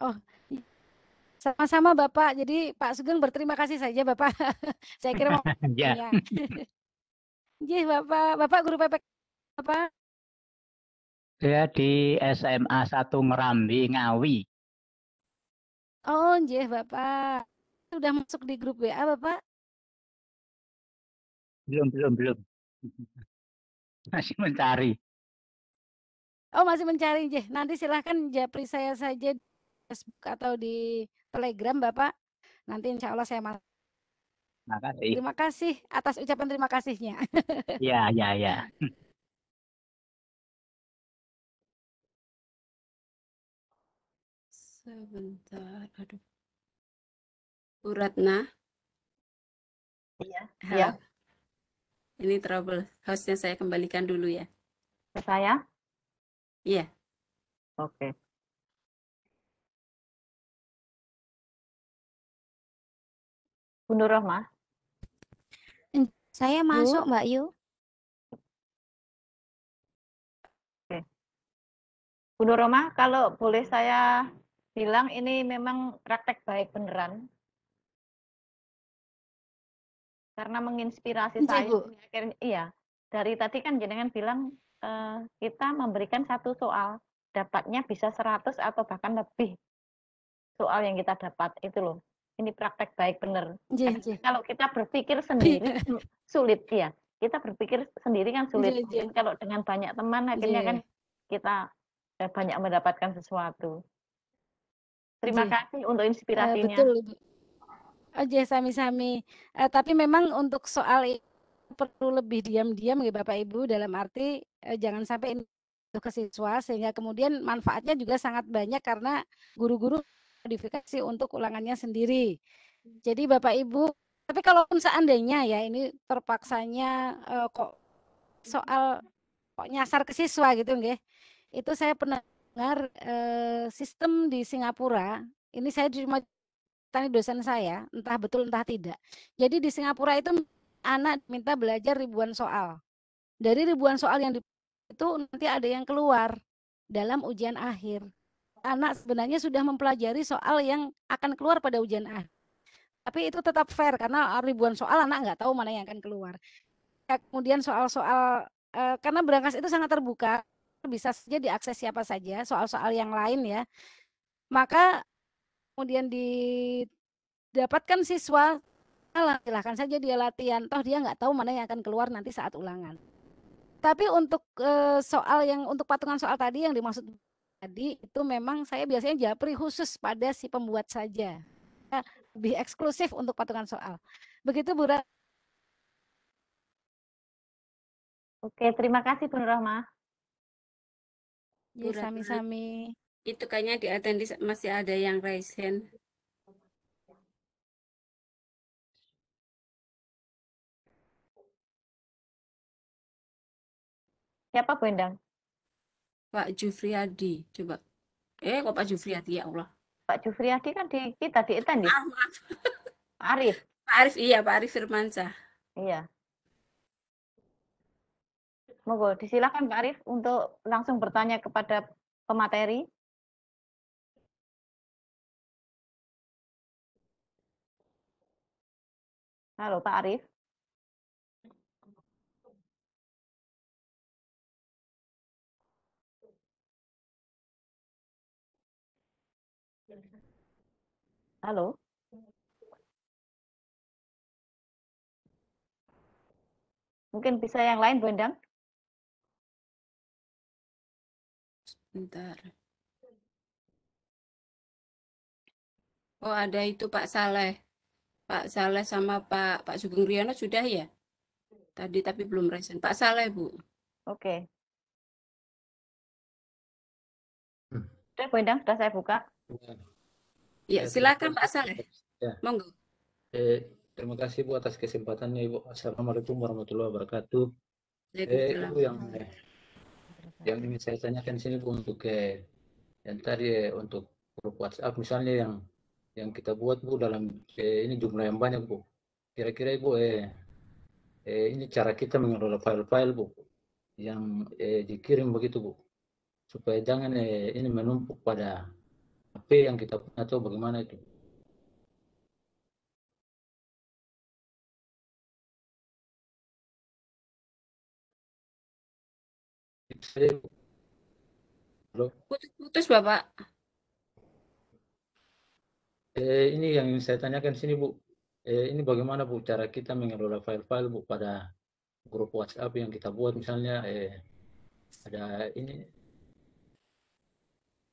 Oh, sama-sama Bapak. Jadi Pak Sugeng berterima kasih saja Bapak. Saya kira mau Ya, punya. Nggih Bapak, Bapak guru PPK Bapak. saya di SMA 1 Ngerambi, Ngawi. Oh, nggih Bapak. Sudah masuk di grup WA Bapak? Belum. Masih mencari. Oh, masih mencari nggih. Nanti silahkan japri saya saja di Facebook atau di Telegram Bapak. Nanti insya Allah saya masuk. Terima kasih. Terima kasih atas ucapan terima kasihnya. Ya. Sebentar, aduh. Bu Ratna, Iya. halo. Ya, Ini trouble. Hostnya saya kembalikan dulu ya. ke saya. Iya. Oke. Bu Nur Rohmah. Saya Bu, masuk Mbak Yu. Bu Nur Rohmah, kalau boleh saya bilang ini memang praktek baik beneran. Karena menginspirasi nggih, saya. Bu. Akhirnya, iya, dari tadi kan jenengan bilang kita memberikan satu soal, dapatnya bisa 100 atau bahkan lebih soal yang kita dapat itu loh. Ini praktek baik bener. Nggih, Akhirnya nggih. kalau kita berpikir sendiri sulit ya. Kita berpikir sendiri kan sulit. Nggih, nggih. Mungkin kalau dengan banyak teman akhirnya kan Nggih. kita banyak mendapatkan sesuatu. Terima Nggih. kasih untuk inspirasinya. Betul, Bu. Nggih, sami-sami. Tapi memang untuk soal ini perlu lebih diam-diam ya Bapak Ibu, dalam arti jangan sampai ini ke siswa sehingga kemudian manfaatnya juga sangat banyak karena guru-guru modifikasi untuk ulangannya sendiri. Jadi Bapak Ibu, tapi kalaupun seandainya ya ini terpaksanya kok soal kok nyasar ke siswa gitu nggih. Itu saya pernah dengar sistem di Singapura, ini saya cuma tanya dosen saya, entah betul entah tidak. Jadi di Singapura itu anak minta belajar ribuan soal. Dari ribuan soal yang itu nanti ada yang keluar dalam ujian akhir. Anak sebenarnya sudah mempelajari soal yang akan keluar pada ujian akhir. Tapi itu tetap fair karena ribuan soal anak nggak tahu mana yang akan keluar. Kemudian soal-soal karena Berangkas itu sangat terbuka, bisa saja diakses siapa saja, soal-soal yang lain ya. Maka kemudian didapatkan siswa, silahkan saja dia latihan, toh dia nggak tahu mana yang akan keluar nanti saat ulangan. Tetapi untuk soal yang untuk patungan soal tadi yang dimaksud tadi itu memang saya biasanya japri khusus pada si pembuat saja. Lebih eksklusif untuk patungan soal. Begitu Bu Ra. Oke, terima kasih Bu Rahma. Ya, Bu Ratna, sami-sami. itu kayaknya di attendee masih ada yang raise hand. Siapa Bu Endang? Pak Jufriyadi, coba. Kok Pak Jufriyadi, ya Allah. Pak Jufriyadi kan di kita di attendee. Maaf. Pak Arif. Pak Arif, iya, Pak Arif Firmansyah. Iya. Monggo disilakan Pak Arif untuk langsung bertanya kepada pemateri. Halo Pak Arif. Halo. Mungkin bisa yang lain Bu Endang? Bentar. Oh, ada itu Pak Saleh. Pak Saleh sama Pak Sugeng Riono sudah ya? Tadi tapi belum resen. Pak Saleh, Bu. Oke. Sudah Bu Endang, sudah saya buka. Ya, silakan Pak Saleh. Ya, Monggo. terima kasih Bu atas kesempatannya Ibu. Assalamualaikum warahmatullahi wabarakatuh. Waalaikumsalam. Ibu yang ingin saya tanyakan sini Bu untuk yang tadi untuk grup WhatsApp misalnya yang kita buat Bu dalam ini jumlah yang banyak Bu. Kira-kira Ibu ini cara kita mengelola file-file Bu yang dikirim begitu Bu supaya jangan ini menumpuk pada HP yang kita punya atau bagaimana itu. Halo. Putus-putus, Bapak. Ini yang ingin saya tanyakan sini Bu. Ini bagaimana Bu cara kita mengelola file-file Bu pada grup WhatsApp yang kita buat misalnya ada ini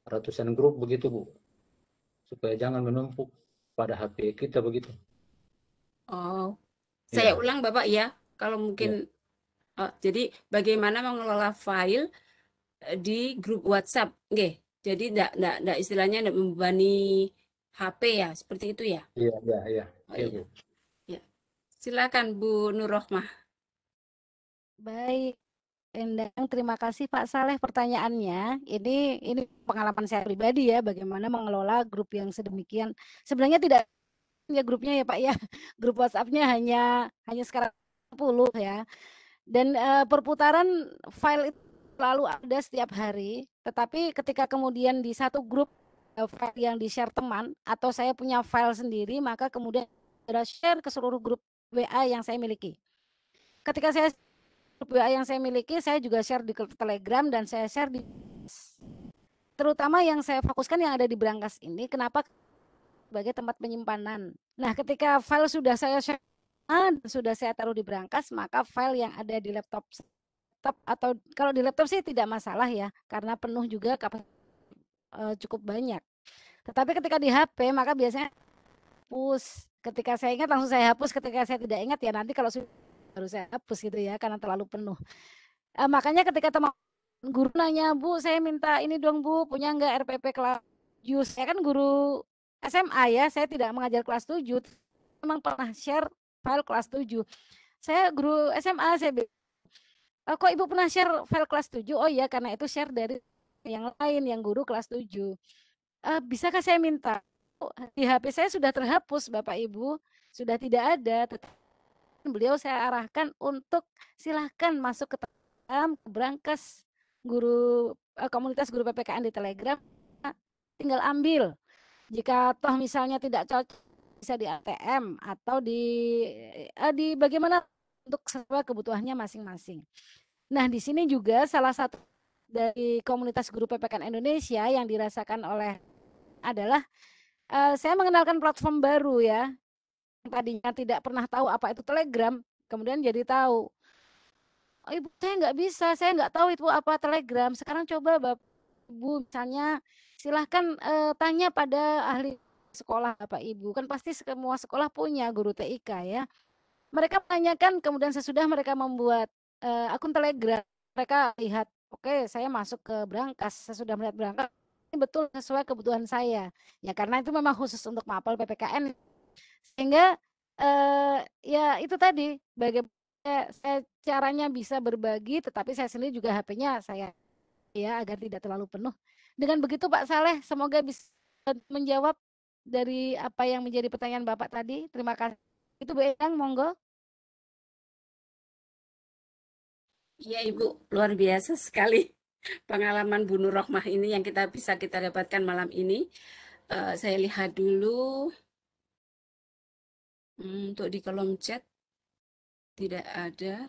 ratusan grup begitu Bu supaya jangan menumpuk pada HP kita begitu. Oh, saya Ya, ulang Bapak ya. Kalau ya, mungkin, jadi bagaimana mengelola file di grup WhatsApp, nggih. Jadi ndak istilahnya ndak membebani HP ya, seperti itu ya. iya, iya, iya, Oh iya iya, Bu. ya. Silakan Bu Nur Rohmah. Baik. Endang, terima kasih Pak Saleh pertanyaannya. Ini pengalaman saya pribadi ya, bagaimana mengelola grup yang sedemikian. Sebenarnya tidak ya grupnya ya Pak ya. Grup WhatsApp-nya hanya sekarang 10 ya. Dan perputaran file itu selalu ada setiap hari. Tetapi ketika kemudian di satu grup file yang di-share teman atau saya punya file sendiri, maka kemudian saya share ke seluruh grup WA yang saya miliki. Ketika saya grup WA yang saya miliki, saya juga share di Telegram dan saya share di terutama yang saya fokuskan yang ada di Brankas ini. Kenapa? Sebagai tempat penyimpanan. Nah, ketika file sudah saya share dan sudah saya taruh di Brankas, maka file yang ada di laptop atau kalau di laptop sih tidak masalah ya, karena penuh juga cukup banyak. Tetapi ketika di HP, maka biasanya hapus. Ketika saya ingat langsung saya hapus, ketika saya tidak ingat ya nanti kalau baru saya hapus gitu ya, karena terlalu penuh. Makanya ketika teman guru nanya, Bu, saya minta ini dong Bu, punya enggak RPP kelas 7? Saya kan guru SMA ya, saya tidak mengajar kelas 7. Memang pernah share file kelas 7. Saya guru SMA, saya bilang, kok Ibu pernah share file kelas 7? Oh iya, karena itu share dari yang lain, yang guru kelas 7. Bisakah saya minta? Di HP saya sudah terhapus Bapak Ibu, sudah tidak ada. Beliau saya arahkan untuk silahkan masuk ke Brankas guru komunitas guru PPKN di Telegram, tinggal ambil. Jika toh misalnya tidak cocok bisa di ATM atau di bagaimana untuk sesuai kebutuhannya masing-masing. Nah, di sini juga salah satu dari komunitas guru PPKN Indonesia yang dirasakan oleh adalah saya mengenalkan platform baru ya. Tadinya tidak pernah tahu apa itu Telegram, kemudian jadi tahu. Oh, Ibu, saya nggak bisa, saya nggak tahu itu apa Telegram. Sekarang coba Bapak Ibu misalnya silahkan tanya pada ahli sekolah Bapak Ibu. Kan pasti semua sekolah punya guru TIK ya. Mereka menanyakan, kemudian sesudah mereka membuat akun Telegram, mereka lihat, oke, saya masuk ke Brankas, sesudah melihat Brankas, ini betul sesuai kebutuhan saya. Ya karena itu memang khusus untuk mapel PPKN, sehingga ya itu tadi, bagaimana saya caranya bisa berbagi, tetapi saya sendiri juga HP-nya saya ya agar tidak terlalu penuh. Dengan begitu Pak Saleh, semoga bisa menjawab dari apa yang menjadi pertanyaan Bapak tadi. Terima kasih. Itu Bu Endang, monggo. Iya Ibu, luar biasa sekali pengalaman Bu Nur Rohmah ini yang kita dapatkan malam ini. Saya lihat dulu untuk di kolom chat tidak ada.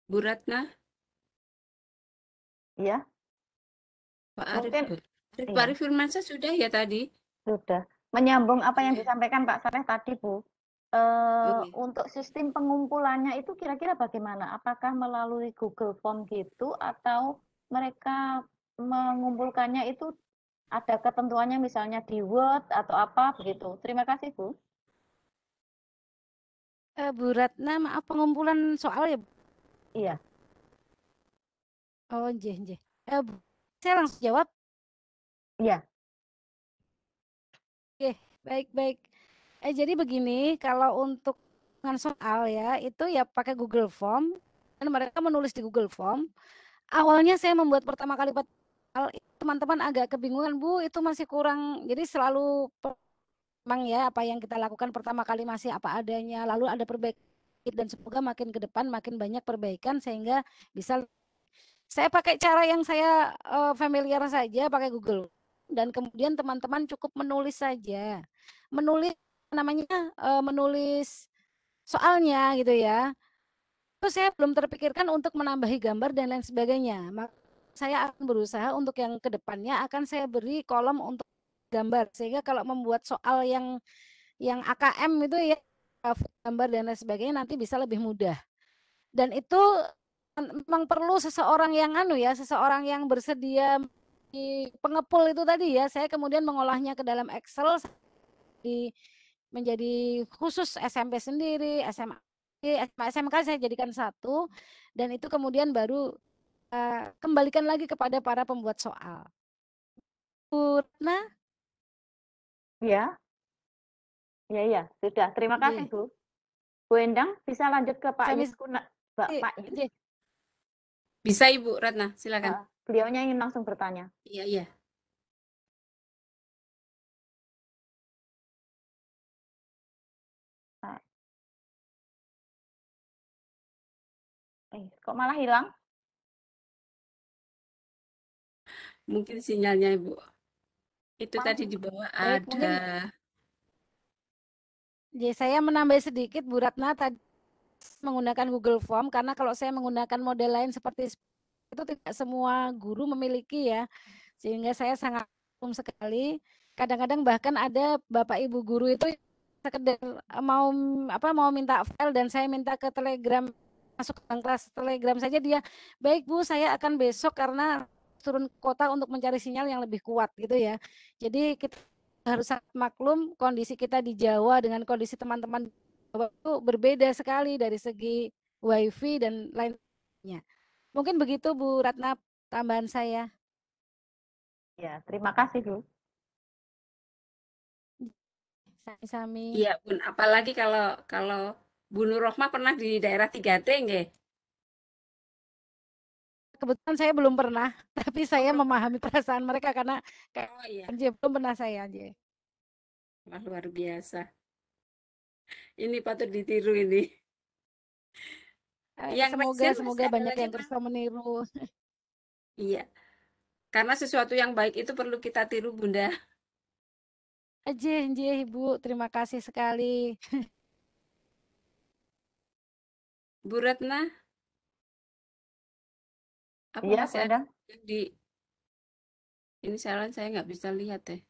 Bu Ratna, Ya, Pak mungkin Arif iya, Firmansyah sudah ya tadi? sudah. Menyambung apa yang Iya. disampaikan Pak Saleh tadi, Bu. Oh iya. Untuk sistem pengumpulannya itu kira-kira bagaimana? Apakah melalui Google Form gitu atau mereka mengumpulkannya itu ada ketentuannya misalnya di Word atau apa begitu? Terima kasih, Bu. Bu Ratna, maaf pengumpulan soal ya. Iya, Oh, nggih, nggih. Saya langsung jawab. iya, Oke, baik-baik. Jadi begini, kalau untuk dengan soal ya, itu ya pakai Google Form dan mereka menulis di Google Form. Awalnya saya membuat pertama kali soal, teman-teman agak kebingungan, Bu, itu masih kurang. Jadi selalu memang ya apa yang kita lakukan pertama kali masih apa adanya, lalu ada perbaikan dan semoga makin ke depan makin banyak perbaikan sehingga bisa. Saya pakai cara yang saya familiar saja, pakai Google. Dan kemudian teman-teman cukup menulis saja. Menulis namanya menulis soalnya gitu ya. Itu saya belum terpikirkan untuk menambahi gambar dan lain sebagainya. Maka saya akan berusaha untuk yang kedepannya akan saya beri kolom untuk gambar sehingga kalau membuat soal yang AKM itu ya gambar dan lain sebagainya nanti bisa lebih mudah. Dan itu memang perlu seseorang yang seseorang yang bersedia di pengepul itu tadi ya. Saya kemudian mengolahnya ke dalam Excel di menjadi khusus SMP sendiri, SMA, SMK saya jadikan satu dan itu kemudian baru kembalikan lagi kepada para pembuat soal. Bu Ratna, iya, iya, iya, sudah. Terima kasih, nggih. Bu. Bu Endang, bisa lanjut ke Pak Sami Yuskuna, Pak Yus. nggih. Bisa Ibu Ratna, silakan. Beliaunya ingin langsung bertanya. Iya, iya. Kok malah hilang? Mungkin sinyalnya Ibu. Itu tadi di bawah Baik, ada. mungkin saya menambah sedikit Bu Ratna tadi menggunakan Google Form karena kalau saya menggunakan model lain seperti itu tidak semua guru memiliki ya, sehingga saya sangat umum sekali. Kadang-kadang bahkan ada Bapak Ibu guru itu sekedar mau minta file dan saya minta ke Telegram, masuk ke kelas Telegram saja dia, baik Bu, saya akan besok karena turun kota untuk mencari sinyal yang lebih kuat gitu ya. Jadi kita harus maklum kondisi kita di Jawa dengan kondisi teman-teman Jawa itu berbeda sekali dari segi wifi dan lainnya. Mungkin begitu Bu Ratna tambahan saya. Ya, terima kasih, Bu. Sami-sami. Iya, Bun. Apalagi kalau Bu Nur Rohmah pernah di daerah 3T nggih? Kebetulan saya belum pernah, tapi saya belum pernah. memahami perasaan mereka karena kayak Oh iya, belum pernah saya aja. wah, luar biasa. Ini patut ditiru ini. Yang Semoga resen masih semoga ada banyak lagi, yang Bang? bisa meniru. Iya, karena sesuatu yang baik itu perlu kita tiru, Bunda. Aja, Ibu, terima kasih sekali. Bu Ratna, apa Iya, Bu masih ada Endang. yang di ini saya nggak bisa lihat deh.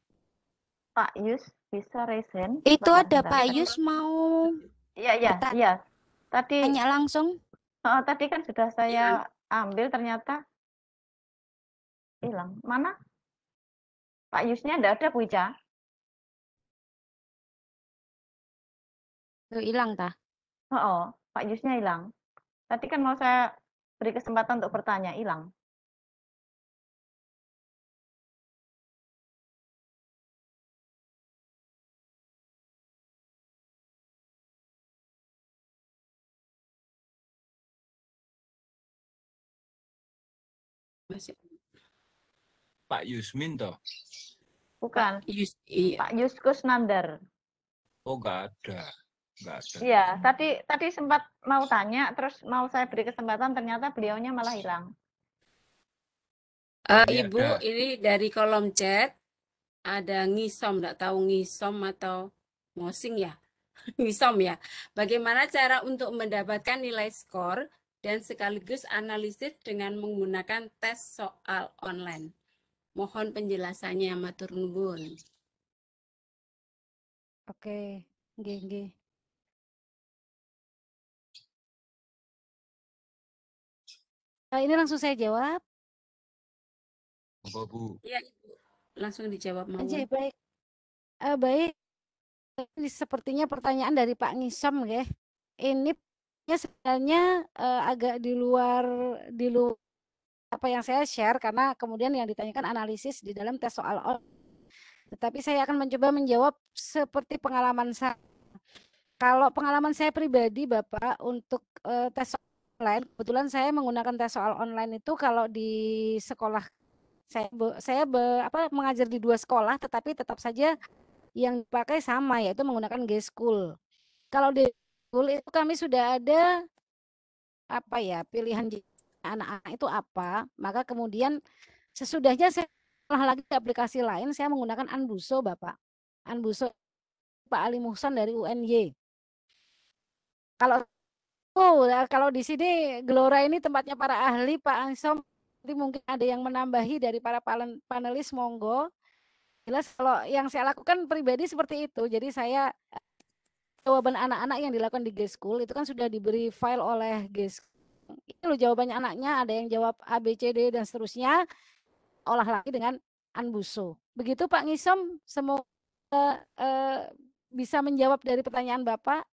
Pak Yus bisa raise hand? Itu Sebentar, ada sebentar. Pak Yus mau Iya, iya, bertanya iya. Tadi langsung. tadi kan sudah saya ambil, ternyata hilang. Mana? Pak Yusnya enggak ada, Bu Ica. Tuh, hilang tah. Pak Yusnya hilang. Tadi kan mau saya beri kesempatan untuk bertanya, hilang. Masih. Pak Yusmin toh? Bukan, Iya. Pak Yus Kusnandar. Oh, nggak ada. Nggak ada. Iya, tadi sempat mau tanya, terus mau saya beri kesempatan, ternyata beliaunya malah hilang. Ini Ibu, ada. ini dari kolom chat ada ngisom, nggak tahu ngisom atau ngosing ya? Ngisom ya. Bagaimana cara untuk mendapatkan nilai skor dan sekaligus analisis dengan menggunakan tes soal online? Mohon penjelasannya, matur nuwun. Oke, nggih. Ini langsung saya jawab. Apa, Bu? Iya, Ibu. Langsung dijawab mau. Nggih, baik. Baik. Ini sepertinya pertanyaan dari Pak Ngisom ya. Ini sebenarnya agak di luar apa yang saya share, karena kemudian yang ditanyakan analisis di dalam tes soal online. Tetapi saya akan mencoba menjawab seperti pengalaman saya. Kalau pengalaman saya pribadi, Bapak, untuk tes soal online, kebetulan saya menggunakan tes soal online itu kalau di sekolah saya mengajar di 2 sekolah, tetapi tetap saja yang dipakai sama, yaitu menggunakan G-School. Kalau di G-School itu kami sudah ada pilihan anak-anak itu apa, maka kemudian sesudahnya saya olah lagi ke aplikasi lain, saya menggunakan Anbuso, Bapak. Anbuso Pak Ali Muhsan dari UNY. Kalau di sini Gelora ini tempatnya para ahli, Pak Ansom, nanti mungkin ada yang menambahi dari para panelis, monggo. Jelas kalau yang saya lakukan pribadi seperti itu. Jadi saya jawaban anak-anak yang dilakukan di G-School itu kan sudah diberi file oleh G-School. Ini loh jawabannya anaknya, ada yang jawab A, B, C, D, dan seterusnya. Olah lagi dengan Anbuso. Begitu Pak Ngisom, semoga bisa menjawab dari pertanyaan Bapak.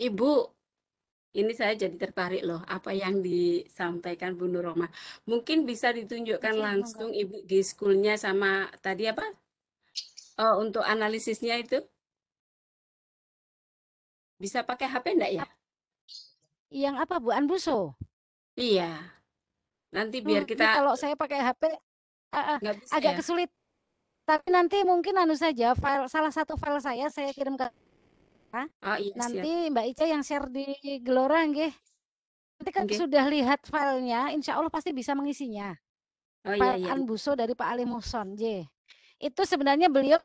Ibu, ini saya jadi tertarik loh apa yang disampaikan Bu Nur Rohmah. Mungkin bisa ditunjukkan Oke, langsung Ibu di schoolnya sama tadi apa? Untuk analisisnya itu bisa pakai HP enggak ya? Yang apa, Bu? Anbuso? Iya. Nanti biar Ini kita kalau saya pakai HP nggak bisa agak ya. kesulit. Tapi nanti mungkin saja salah satu file saya kirim ke Oh iya siap. nanti Mbak Ica yang share di Gelora nggih. Nanti kan Nggih. sudah lihat filenya, insya Allah pasti bisa mengisinya. Oh iya File iya. Anbuso dari Pak Ali Muhson, itu sebenarnya beliau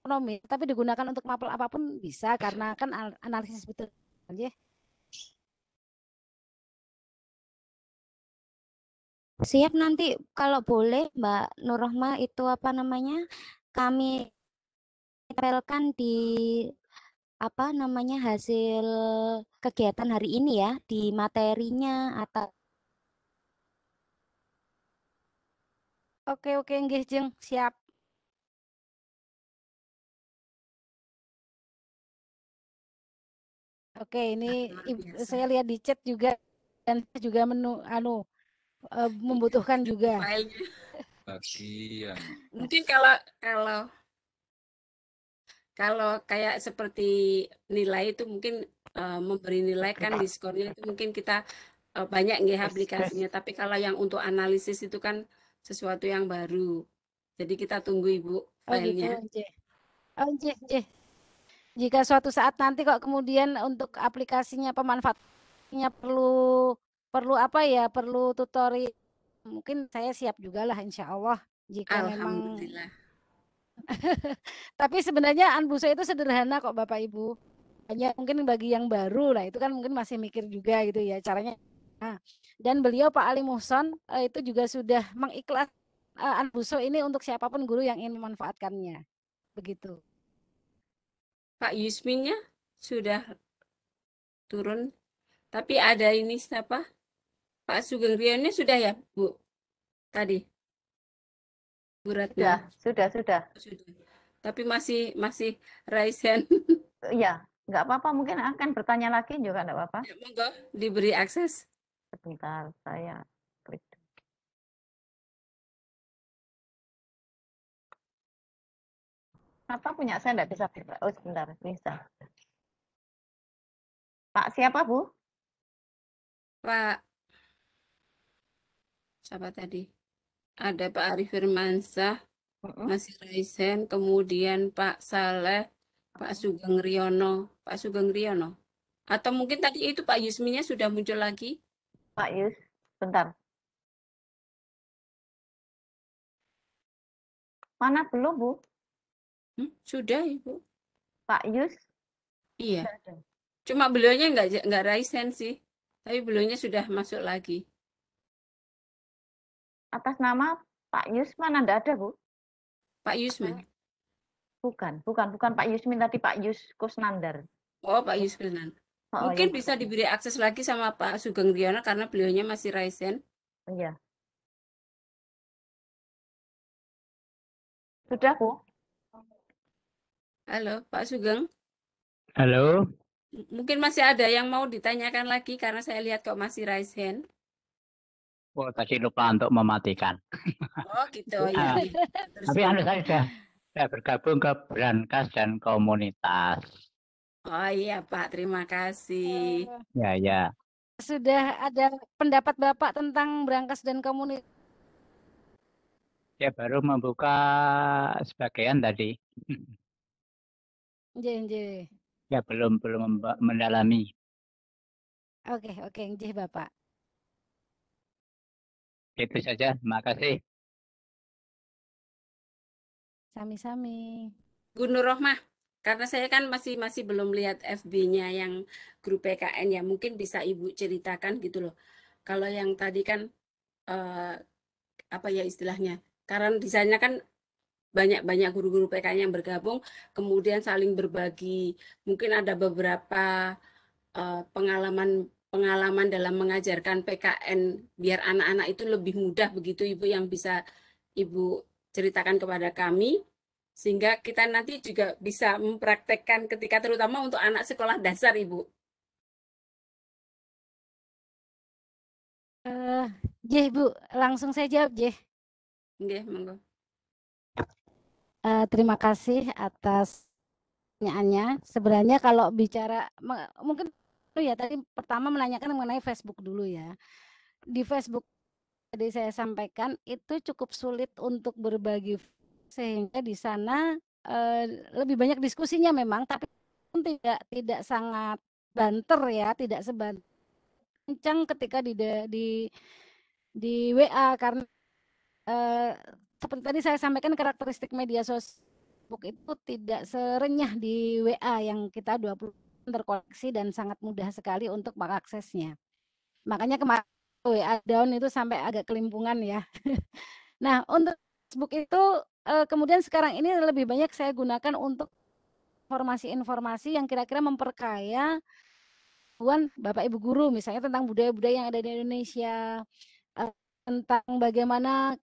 ekonomi, tapi digunakan untuk mapel apapun bisa karena kan analisis betul, Siap, nanti kalau boleh Mbak Nur Rohmah itu kami tempelkan di hasil kegiatan hari ini ya, di materinya atau Oke nggih Jeng, siap. Oke, ini Luar biasa. saya lihat di chat juga, dan juga membutuhkan juga. Filenya. Bagian. Mungkin kalau kayak seperti nilai itu mungkin memberi nilai kan di skornya itu mungkin kita banyak nggih aplikasinya. Tapi kalau yang untuk analisis itu kan sesuatu yang baru. Jadi kita tunggu Ibu Oh gitu, filenya. nggih. Jika suatu saat nanti kok kemudian untuk aplikasinya pemanfaatannya perlu tutorial, mungkin saya siap juga lah insya Allah jika memang. Alhamdulillah. Tapi sebenarnya Anbuso itu sederhana kok Bapak Ibu. Hanya mungkin bagi yang baru lah itu kan mungkin masih mikir juga gitu ya caranya. Nah, dan beliau Pak Ali Muhson itu juga sudah mengikhlas Anbuso ini untuk siapapun guru yang ingin memanfaatkannya. begitu. Pak Yusminnya sudah turun, tapi ada ini siapa? Pak Sugeng Rionnya sudah ya, Bu? Tadi, Bu Ratna. Sudah. Sudah. Tapi masih raise hand. Ya, nggak apa-apa. Mungkin akan bertanya lagi juga nggak apa-apa. Ya, monggo diberi akses. Sebentar, saya klik. Apa punya saya nggak bisa buka? Oh, sebentar, bisa. Pak siapa, Bu? Pak, siapa tadi? Ada Pak Arif Firmansyah, masih raise hand. Kemudian Pak Saleh, Pak Sugeng Riono. Pak Sugeng Riono. Atau mungkin tadi itu Pak Yusminya sudah muncul lagi? Pak Yus, bentar. Mana belum, Bu? Sudah, Ibu. Pak Yus? Iya. Nggak ada. Cuma beliaunya nggak raise hand sih. Tapi beliaunya sudah masuk lagi. Atas nama Pak Yusman Anda ada, Bu? Pak Yusman. Bukan Pak Yusmin tadi, Pak Yus Kusnandar. Oh, Pak Yusman. Oh, Mungkin yang bisa diberi akses lagi sama Pak Sugeng Riono karena beliaunya masih raise hand. iya. Sudah, Bu? Halo, Pak Sugeng. Halo. Mungkin masih ada yang mau ditanyakan lagi karena saya lihat kok masih raise hand. Oh, tadi lupa untuk mematikan. Oh, gitu ya. Tapi saya sudah bergabung ke Brankas dan komunitas. Oh iya, Pak. Terima kasih. Ya. Sudah ada pendapat Bapak tentang Brankas dan komunitas? Ya baru membuka sebagian tadi. Nggih. Ya belum mendalami. Oke, nggih Bapak. Itu saja. Terima kasih. Sami-sami. Gunur Rohmah, karena saya kan masih belum lihat FB-nya yang grup PKN ya, mungkin bisa Ibu ceritakan gitu loh. Kalau yang tadi kan apa ya istilahnya? Karena di sana kan banyak guru-guru PKN yang bergabung, kemudian saling berbagi. Mungkin ada beberapa pengalaman dalam mengajarkan PKN biar anak-anak itu lebih mudah begitu Ibu yang bisa Ibu ceritakan kepada kami sehingga kita nanti juga bisa mempraktekkan ketika terutama untuk anak sekolah dasar Ibu. Jeh Bu, langsung saya jawab Jeh. Nggih, monggo. Terima kasih atas pertanyaannya. Sebenarnya kalau bicara mungkin ya tadi pertama menanyakan mengenai Facebook dulu ya. Di Facebook tadi saya sampaikan itu cukup sulit untuk berbagi sehingga di sana lebih banyak diskusinya memang tapi tidak sangat banter ya, tidak kencang ketika di WA karena seperti tadi saya sampaikan karakteristik media sosial Facebook itu tidak serenyah di WA yang kita 20 terkoneksi dan sangat mudah sekali untuk mengaksesnya. Makanya kemarin WA down itu sampai agak kelimpungan ya. Nah, untuk Facebook itu kemudian sekarang ini lebih banyak saya gunakan untuk informasi-informasi yang kira-kira memperkaya Bapak Ibu guru misalnya tentang budaya-budaya yang ada di Indonesia, tentang bagaimana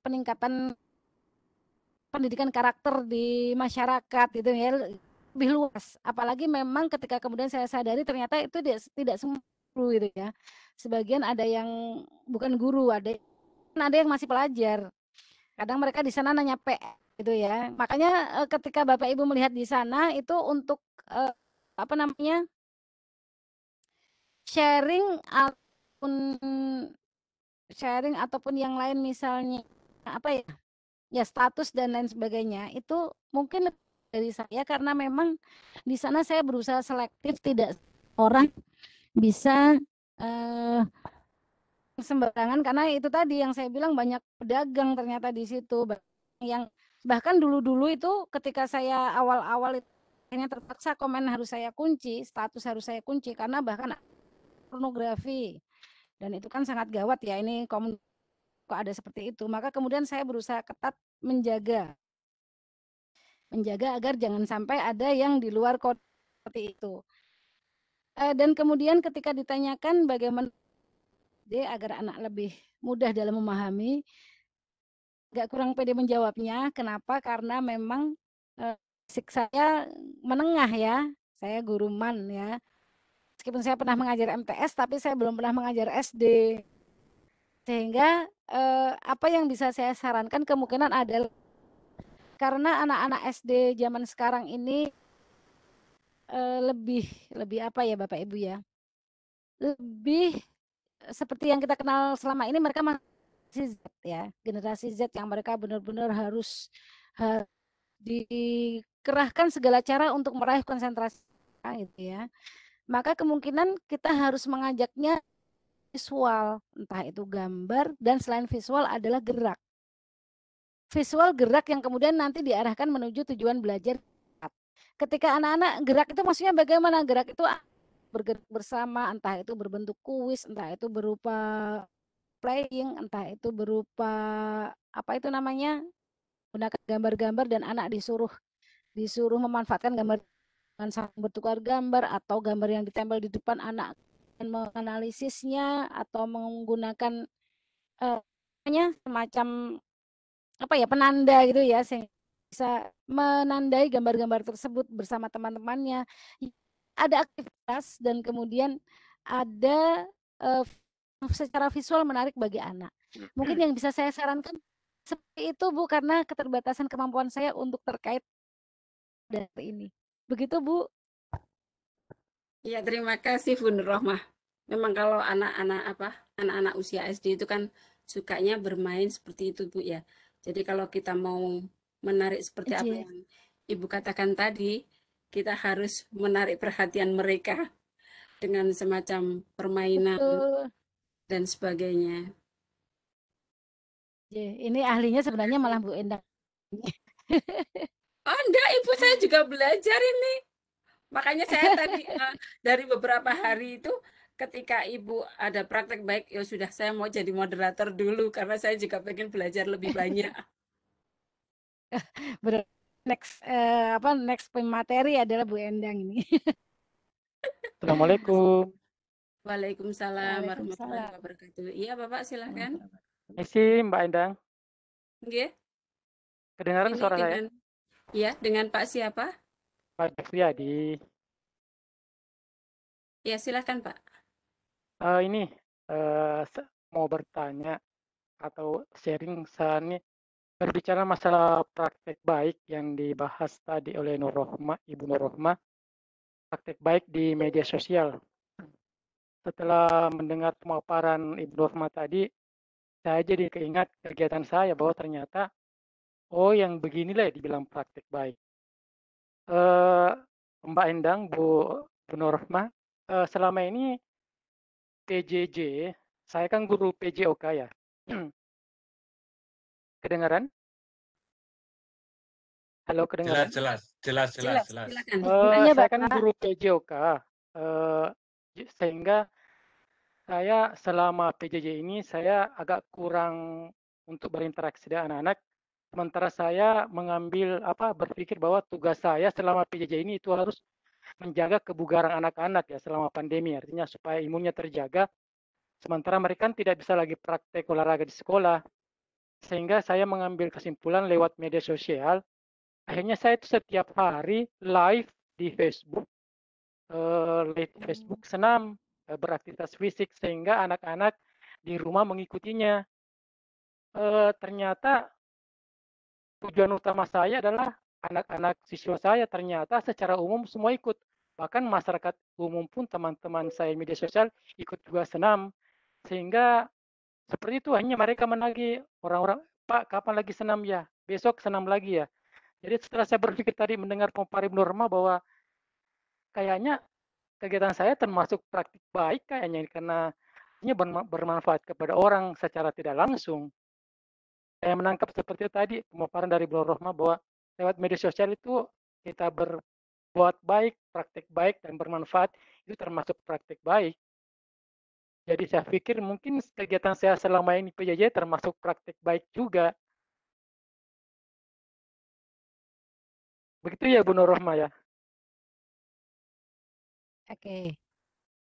peningkatan pendidikan karakter di masyarakat gitu ya lebih luas. Apalagi memang ketika kemudian saya sadari ternyata itu tidak semua guru gitu ya. Sebagian ada yang bukan guru, ada yang masih pelajar. Kadang mereka di sana nanya PR gitu ya. Makanya ketika Bapak Ibu melihat di sana itu untuk sharing ataupun yang lain misalnya status dan lain sebagainya itu mungkin dari saya karena memang di sana saya berusaha selektif tidak orang bisa sembarangan karena itu tadi yang saya bilang banyak pedagang ternyata di situ yang bahkan dulu-dulu itu ketika saya awal-awal itu akhirnya terpaksa komen harus saya kunci, status harus saya kunci karena bahkan pornografi dan itu kan sangat gawat ya ini kok ada seperti itu. Maka kemudian saya berusaha ketat menjaga menjaga agar jangan sampai ada yang di luar kode seperti itu. Dan kemudian ketika ditanyakan bagaimana agar anak lebih mudah dalam memahami, agak kurang pede menjawabnya. Kenapa? Karena memang basic saya menengah ya. Saya guru MAN ya. Meskipun saya pernah mengajar MTS, tapi saya belum pernah mengajar SD. Sehingga apa yang bisa saya sarankan kemungkinan adalah karena anak-anak SD zaman sekarang ini lebih apa ya Bapak Ibu ya, lebih seperti yang kita kenal selama ini, mereka masih Z ya, generasi Z yang mereka benar-benar harus dikerahkan segala cara untuk meraih konsentrasi gitu ya. Maka kemungkinan kita harus mengajaknya visual, entah itu gambar, dan selain visual adalah gerak. Visual gerak yang kemudian nanti diarahkan menuju tujuan belajar. Ketika anak-anak gerak itu maksudnya bagaimana? Gerak itu bergerak bersama, entah itu berbentuk kuis, entah itu berupa playing, entah itu berupa apa itu namanya? Gunakan gambar-gambar dan anak disuruh memanfaatkan gambar dengan saling bertukar gambar atau gambar yang ditempel di depan anak dan menganalisisnya atau menggunakan semacam apa ya, penanda gitu ya, sehingga bisa menandai gambar-gambar tersebut bersama teman-temannya. Ada aktivitas dan kemudian ada secara visual menarik bagi anak. Mungkin yang bisa saya sarankan seperti itu Bu, karena keterbatasan kemampuan saya untuk terkait dari ini. Begitu Bu. Ya, terima kasih Bu Nur Rohmah. Memang kalau anak-anak usia SD itu kan sukanya bermain seperti itu Bu ya. Jadi kalau kita mau menarik seperti apa Iya. yang Ibu katakan tadi, kita harus menarik perhatian mereka dengan semacam permainan Betul. dan sebagainya. Ini ahlinya sebenarnya malah Bu Endang. Oh enggak, Ibu, saya juga belajar ini. Makanya saya tadi dari beberapa hari itu ketika Ibu ada praktek baik, ya sudah saya mau jadi moderator dulu karena saya juga pengen belajar lebih banyak. Next pemateri adalah Bu Endang ini. Assalamualaikum. Waalaikumsalam warahmatullahi Waalaikumsalam. wabarakatuh. Iya, Bapak silahkan. Misi Mbak Endang, Nggih, kedengaran ini suara saya? dengan Pak siapa? Pak Jafriyadi. Ya, silahkan Pak. Ini mau bertanya atau sharing saat ini berbicara masalah praktek baik yang dibahas tadi oleh Ibu Nur Rohmah, praktek baik di media sosial. Setelah mendengar pemaparan Ibu Nur Rohmah tadi, saya jadi keingat kegiatan saya bahwa ternyata yang beginilah dibilang praktek baik. Mbak Endang, Bu Nur Rohmah, selama ini PJJ, saya kan guru PJOK ya. Kedengaran? Halo, kedengaran? Jelas. Silakan. Saya kan guru PJOK, sehingga saya selama PJJ ini saya agak kurang untuk berinteraksi dengan anak-anak. Sementara saya berpikir bahwa tugas saya selama PJJ ini itu harus menjaga kebugaran anak-anak ya selama pandemi, artinya supaya imunnya terjaga. Sementara mereka tidak bisa lagi praktek olahraga di sekolah, sehingga saya mengambil kesimpulan lewat media sosial. Akhirnya saya itu setiap hari live di Facebook, senam, beraktivitas fisik, sehingga anak-anak di rumah mengikutinya. Ternyata tujuan utama saya adalah anak-anak siswa saya ternyata secara umum semua ikut. Bahkan masyarakat umum pun teman-teman saya media sosial ikut juga senam. Sehingga seperti itu hanya mereka menagih orang-orang, Pak kapan lagi senam ya? Besok senam lagi ya? Jadi setelah saya berpikir tadi mendengar pemaparan Norma bahwa kayaknya kegiatan saya termasuk praktik baik kayaknya karena ini bermanfaat kepada orang secara tidak langsung. Saya menangkap seperti itu tadi pemaparan dari Bu Rohmah bahwa lewat media sosial itu kita berbuat baik, praktik baik dan bermanfaat itu termasuk praktik baik. Jadi saya pikir mungkin kegiatan saya selama ini PJJ termasuk praktik baik juga. Begitu ya Bu Nur Rohmah ya. Oke.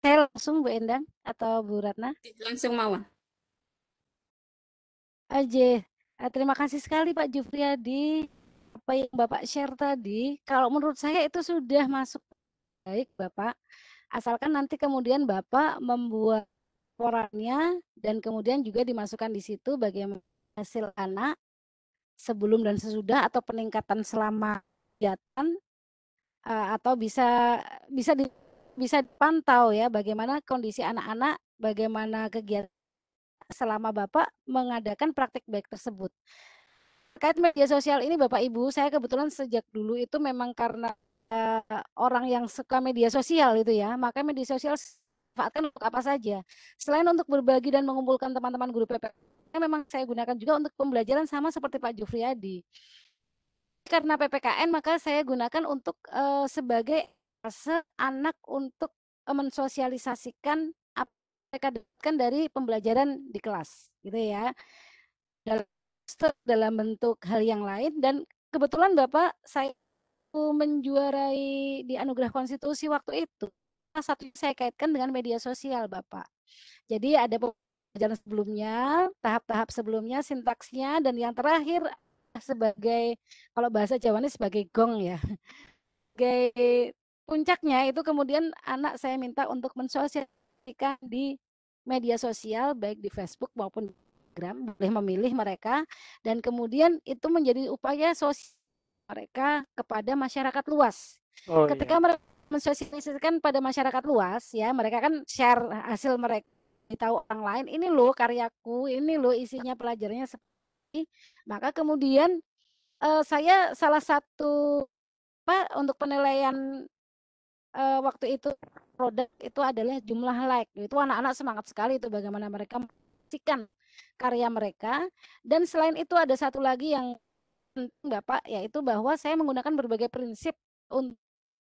Saya langsung Bu Endang atau Bu Ratna? Langsung Mawar. Aja. Terima kasih sekali Pak Jufriyadi. Apa yang Bapak share tadi, kalau menurut saya itu sudah masuk baik Bapak. Asalkan nanti kemudian Bapak membuat laporannya dan kemudian juga dimasukkan di situ bagaimana hasil anak sebelum dan sesudah atau peningkatan selama kegiatan atau bisa dipantau ya bagaimana kondisi anak-anak, bagaimana kegiatan selama Bapak mengadakan praktik baik tersebut. Terkait media sosial ini Bapak Ibu, saya kebetulan sejak dulu itu memang karena orang yang suka media sosial itu ya, maka media sosial manfaatkan untuk apa saja. Selain untuk berbagi dan mengumpulkan teman-teman guru PPKN, memang saya gunakan juga untuk pembelajaran sama seperti Pak Jufriyadi. Karena PPKN maka saya gunakan untuk sebagai anak untuk mensosialisasikan apa yang mereka dapatkan dari pembelajaran di kelas, gitu ya. Dalam bentuk hal yang lain dan kebetulan Bapak saya menjuarai di Anugerah Konstitusi waktu itu. Salah satu saya kaitkan dengan media sosial Bapak. Jadi ada pembelajaran sebelumnya, tahap-tahap sebelumnya, sintaksnya, dan yang terakhir sebagai, kalau bahasa Jawanya sebagai gong ya. Sebagai puncaknya itu kemudian anak saya minta untuk mensosialisasikan di media sosial, baik di Facebook maupun Instagram, boleh memilih mereka, dan kemudian itu menjadi upaya sosial mereka kepada masyarakat luas. Oh Ketika iya. mereka mensosialisasikan pada masyarakat luas, ya mereka kan share hasil mereka, tahu orang lain, ini loh karyaku, ini loh isinya pelajarannya seperti, maka kemudian saya salah satu untuk penilaian waktu itu produk itu adalah jumlah like. Itu anak-anak semangat sekali itu bagaimana mereka mempromosikan karya mereka. Dan selain itu ada satu lagi yang penting Bapak, yaitu bahwa saya menggunakan berbagai prinsip untuk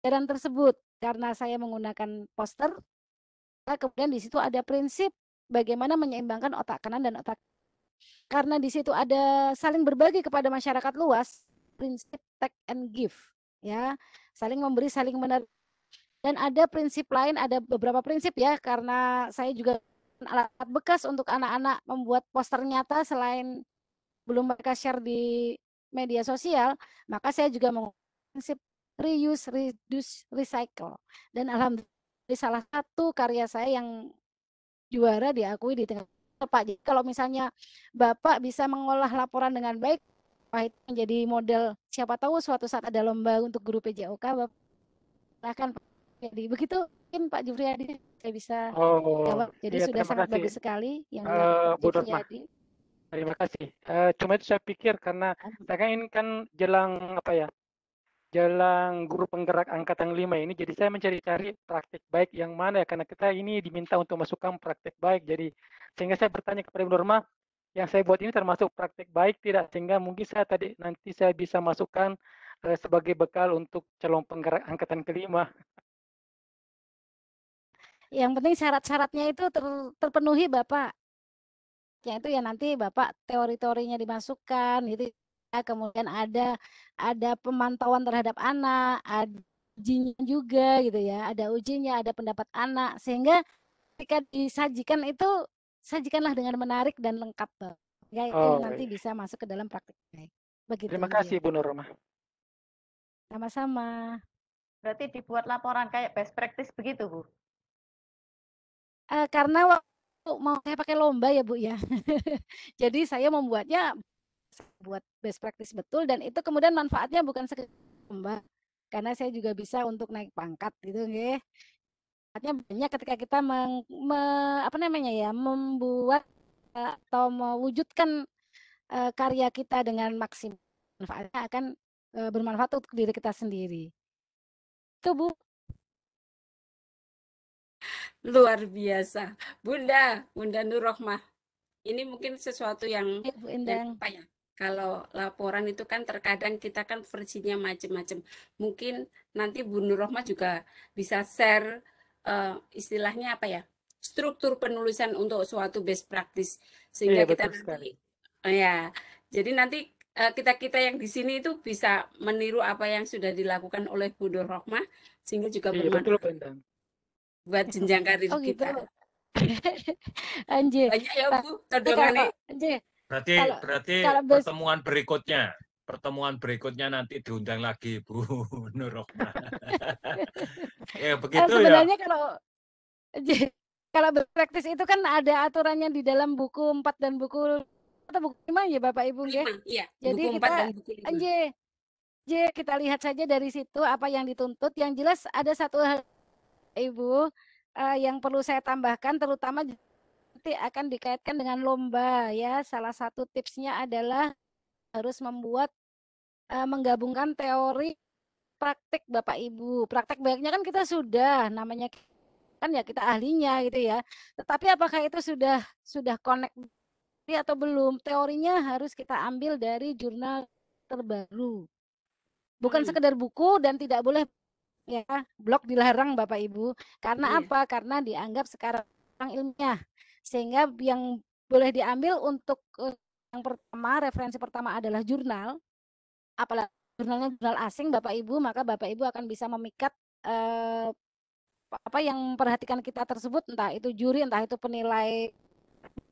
pelajaran tersebut. Karena saya menggunakan poster, kemudian di situ ada prinsip bagaimana menyeimbangkan otak kanan dan otak. Karena di situ ada saling berbagi kepada masyarakat luas, prinsip take and give, ya, saling memberi, saling menerima. Dan ada prinsip lain, ada beberapa prinsip ya, karena saya juga alat bekas untuk anak-anak membuat poster nyata selain belum mereka share di media sosial, maka saya juga menggunakan prinsip reuse, reduce, recycle. Dan alhamdulillah salah satu karya saya yang juara diakui di tengah Pak. Jadi kalau misalnya Bapak bisa mengolah laporan dengan baik, Pak itu menjadi model, siapa tahu suatu saat ada lomba untuk guru PJOK, Bapak akan jadi begitu. Mungkin Pak Jufriyadi saya bisa jawab. Jadi Iya, sudah terima sangat kasih bagus sekali yang dilakukan Pak Bu Dorma. Jufriyadi. Terima kasih. Cuma itu saya pikir karena saya kan ini kan jelang apa ya? Jelang guru penggerak angkatan 5 ini, jadi saya mencari-cari praktik baik yang mana ya, karena kita ini diminta untuk masukkan praktik baik. Jadi sehingga saya bertanya kepada Bu Norma, yang saya buat ini termasuk praktik baik tidak? Sehingga mungkin saya tadi nanti saya bisa masukkan sebagai bekal untuk calon penggerak angkatan kelima. Yang penting syarat-syaratnya itu terpenuhi Bapak. Yang itu ya nanti Bapak teori-teorinya dimasukkan gitu ya. Kemudian ada pemantauan terhadap anak, ada ujinya juga gitu ya, ada ujinya, ada pendapat anak, sehingga ketika disajikan itu sajikanlah dengan menarik dan lengkap, Bapak. Ya, itu nanti bisa masuk ke dalam praktik baik. Begitu. Terima kasih Bu Norma. Sama-sama. Berarti dibuat laporan kayak best practice begitu, Bu? Karena waktu mau saya pakai lomba ya Bu ya. Jadi saya membuatnya buat best practice betul, dan itu kemudian manfaatnya bukan sekedar lomba, karena saya juga bisa untuk naik pangkat gitu nggih. Manfaatnya banyak ketika kita membuat atau mewujudkan karya kita dengan maksimal. Manfaatnya akan bermanfaat untuk diri kita sendiri. Itu Bu. Luar biasa. Bunda Nur Rohmah. Ini mungkin sesuatu yang Bu Endang. apa ya? Kalau laporan itu kan terkadang kita kan versinya macam-macam. Mungkin nanti Bu Nur Rohmah juga bisa share istilahnya apa ya? Struktur penulisan untuk suatu best practice sehingga Iya, kita betul nanti sekali. ya. Jadi nanti kita-kita yang di sini itu bisa meniru apa yang sudah dilakukan oleh Bu Nur Rohmah, sehingga juga Iya, betul, bermanfaat Bentang. buat jenjang karir Oh gitu. kita. Anjir. Banyak ya Bu, Tapi todongannya. kalau anjir, Berarti kalau berarti kalau bes pertemuan berikutnya nanti diundang lagi Bu Nur Rohmah. Ya begitu ya. sebenarnya kalau berpraktis itu kan ada aturannya di dalam buku 4 dan buku atau buku 5 ya Bapak Ibu nggih. 5, iya, Jadi buku 4 kita dan buku 5. kita lihat saja dari situ apa yang dituntut. Yang jelas ada satu hal Ibu yang perlu saya tambahkan, terutama nanti akan dikaitkan dengan lomba ya. Salah satu tipsnya adalah harus membuat menggabungkan teori praktik Bapak Ibu. Praktek baiknya kan kita sudah, namanya kan ya kita ahlinya gitu ya. Tetapi apakah itu sudah connect atau belum? Teorinya harus kita ambil dari jurnal terbaru. Bukan sekedar buku dan tidak boleh ya blog dilarang Bapak Ibu. Karena Iya. apa? Karena dianggap sekarang ilmiah. Sehingga yang boleh diambil untuk yang pertama, referensi pertama adalah jurnal. Apalagi jurnalnya jurnal asing Bapak Ibu, maka Bapak Ibu akan bisa memikat apa yang memperhatikan kita tersebut, entah itu juri, entah itu penilai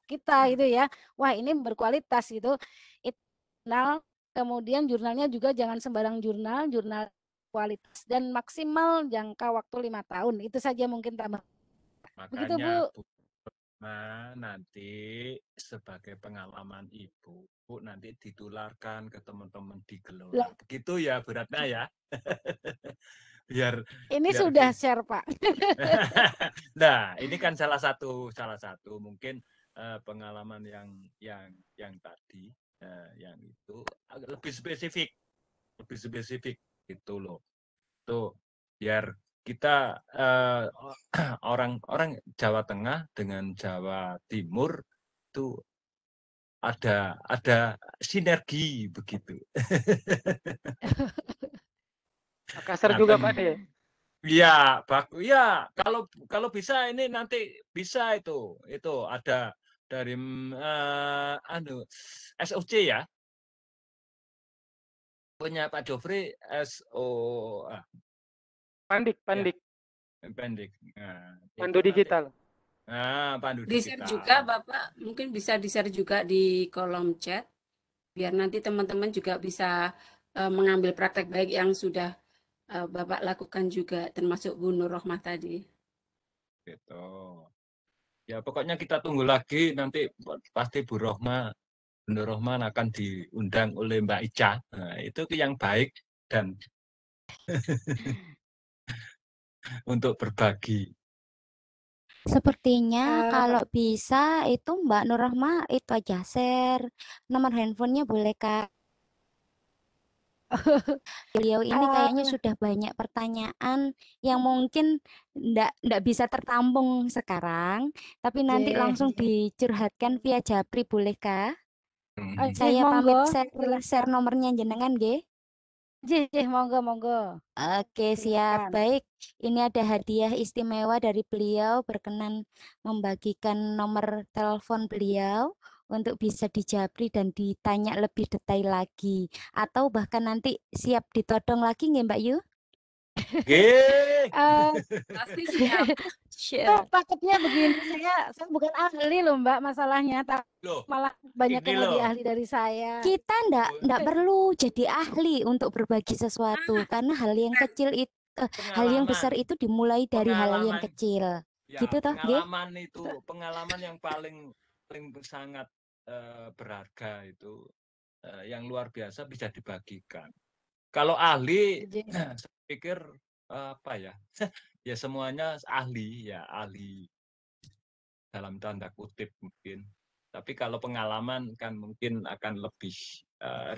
kita gitu ya. Wah, ini berkualitas gitu. Jurnal, kemudian jurnalnya juga jangan sembarang jurnal kualitas dan maksimal jangka waktu 5 tahun. Itu saja mungkin tambah. Begitu Bu. Makanya Bu Nah, nanti sebagai pengalaman Ibu, Bu nanti ditularkan ke teman-teman di Gelora. Begitu ya beratnya ya. biar ini biar sudah share Pak. Nah, ini kan salah satu mungkin pengalaman yang tadi yang itu lebih spesifik gitu loh. Tuh biar kita orang Jawa Tengah dengan Jawa Timur itu ada sinergi begitu. Makassar juga Pak deh. Iya, bagus. Ya, kalau bisa ini nanti bisa itu ada dari SOC ya. Punya Pak Jofri Pandik. Pendik. Nah, Pandu digital. Pandu Di-share digital. juga Bapak, mungkin bisa di-share juga di kolom chat, biar nanti teman-teman juga bisa mengambil praktek baik yang sudah Bapak lakukan juga, termasuk Bu Nur Rohmah tadi. Gitu. Ya pokoknya kita tunggu lagi, nanti pasti Bu Nur Rohmah akan diundang oleh Mbak Ica. Nah, itu yang baik dan untuk berbagi. Sepertinya kalau bisa itu Mbak Nur Rohmah itu aja share nomor handphonenya boleh Kak. Beliau ini kayaknya sudah banyak pertanyaan yang mungkin ndak bisa tertampung sekarang, tapi nanti langsung dicurhatkan via Japri boleh Kak? Saya pamit share nomornya jenengan nggih. Monggo. Oke, siap. Baik, ini ada hadiah istimewa dari beliau berkenan membagikan nomor telepon beliau untuk bisa dijapri dan ditanya lebih detail lagi. Atau bahkan nanti siap ditodong lagi nggih Mbak Yu? Pasti siap. Takutnya begini, saya bukan ahli loh Mbak masalahnya, malah banyak yang lebih ahli dari saya. Kita ndak perlu jadi ahli untuk berbagi sesuatu karena hal yang kecil itu hal yang besar itu dimulai dari hal yang kecil. Ya, gitu toh, pengalaman yang paling sangat berharga itu yang luar biasa bisa dibagikan. Kalau ahli, saya pikir apa ya? Ya semuanya ahli dalam tanda kutip mungkin. Tapi kalau pengalaman kan mungkin akan lebih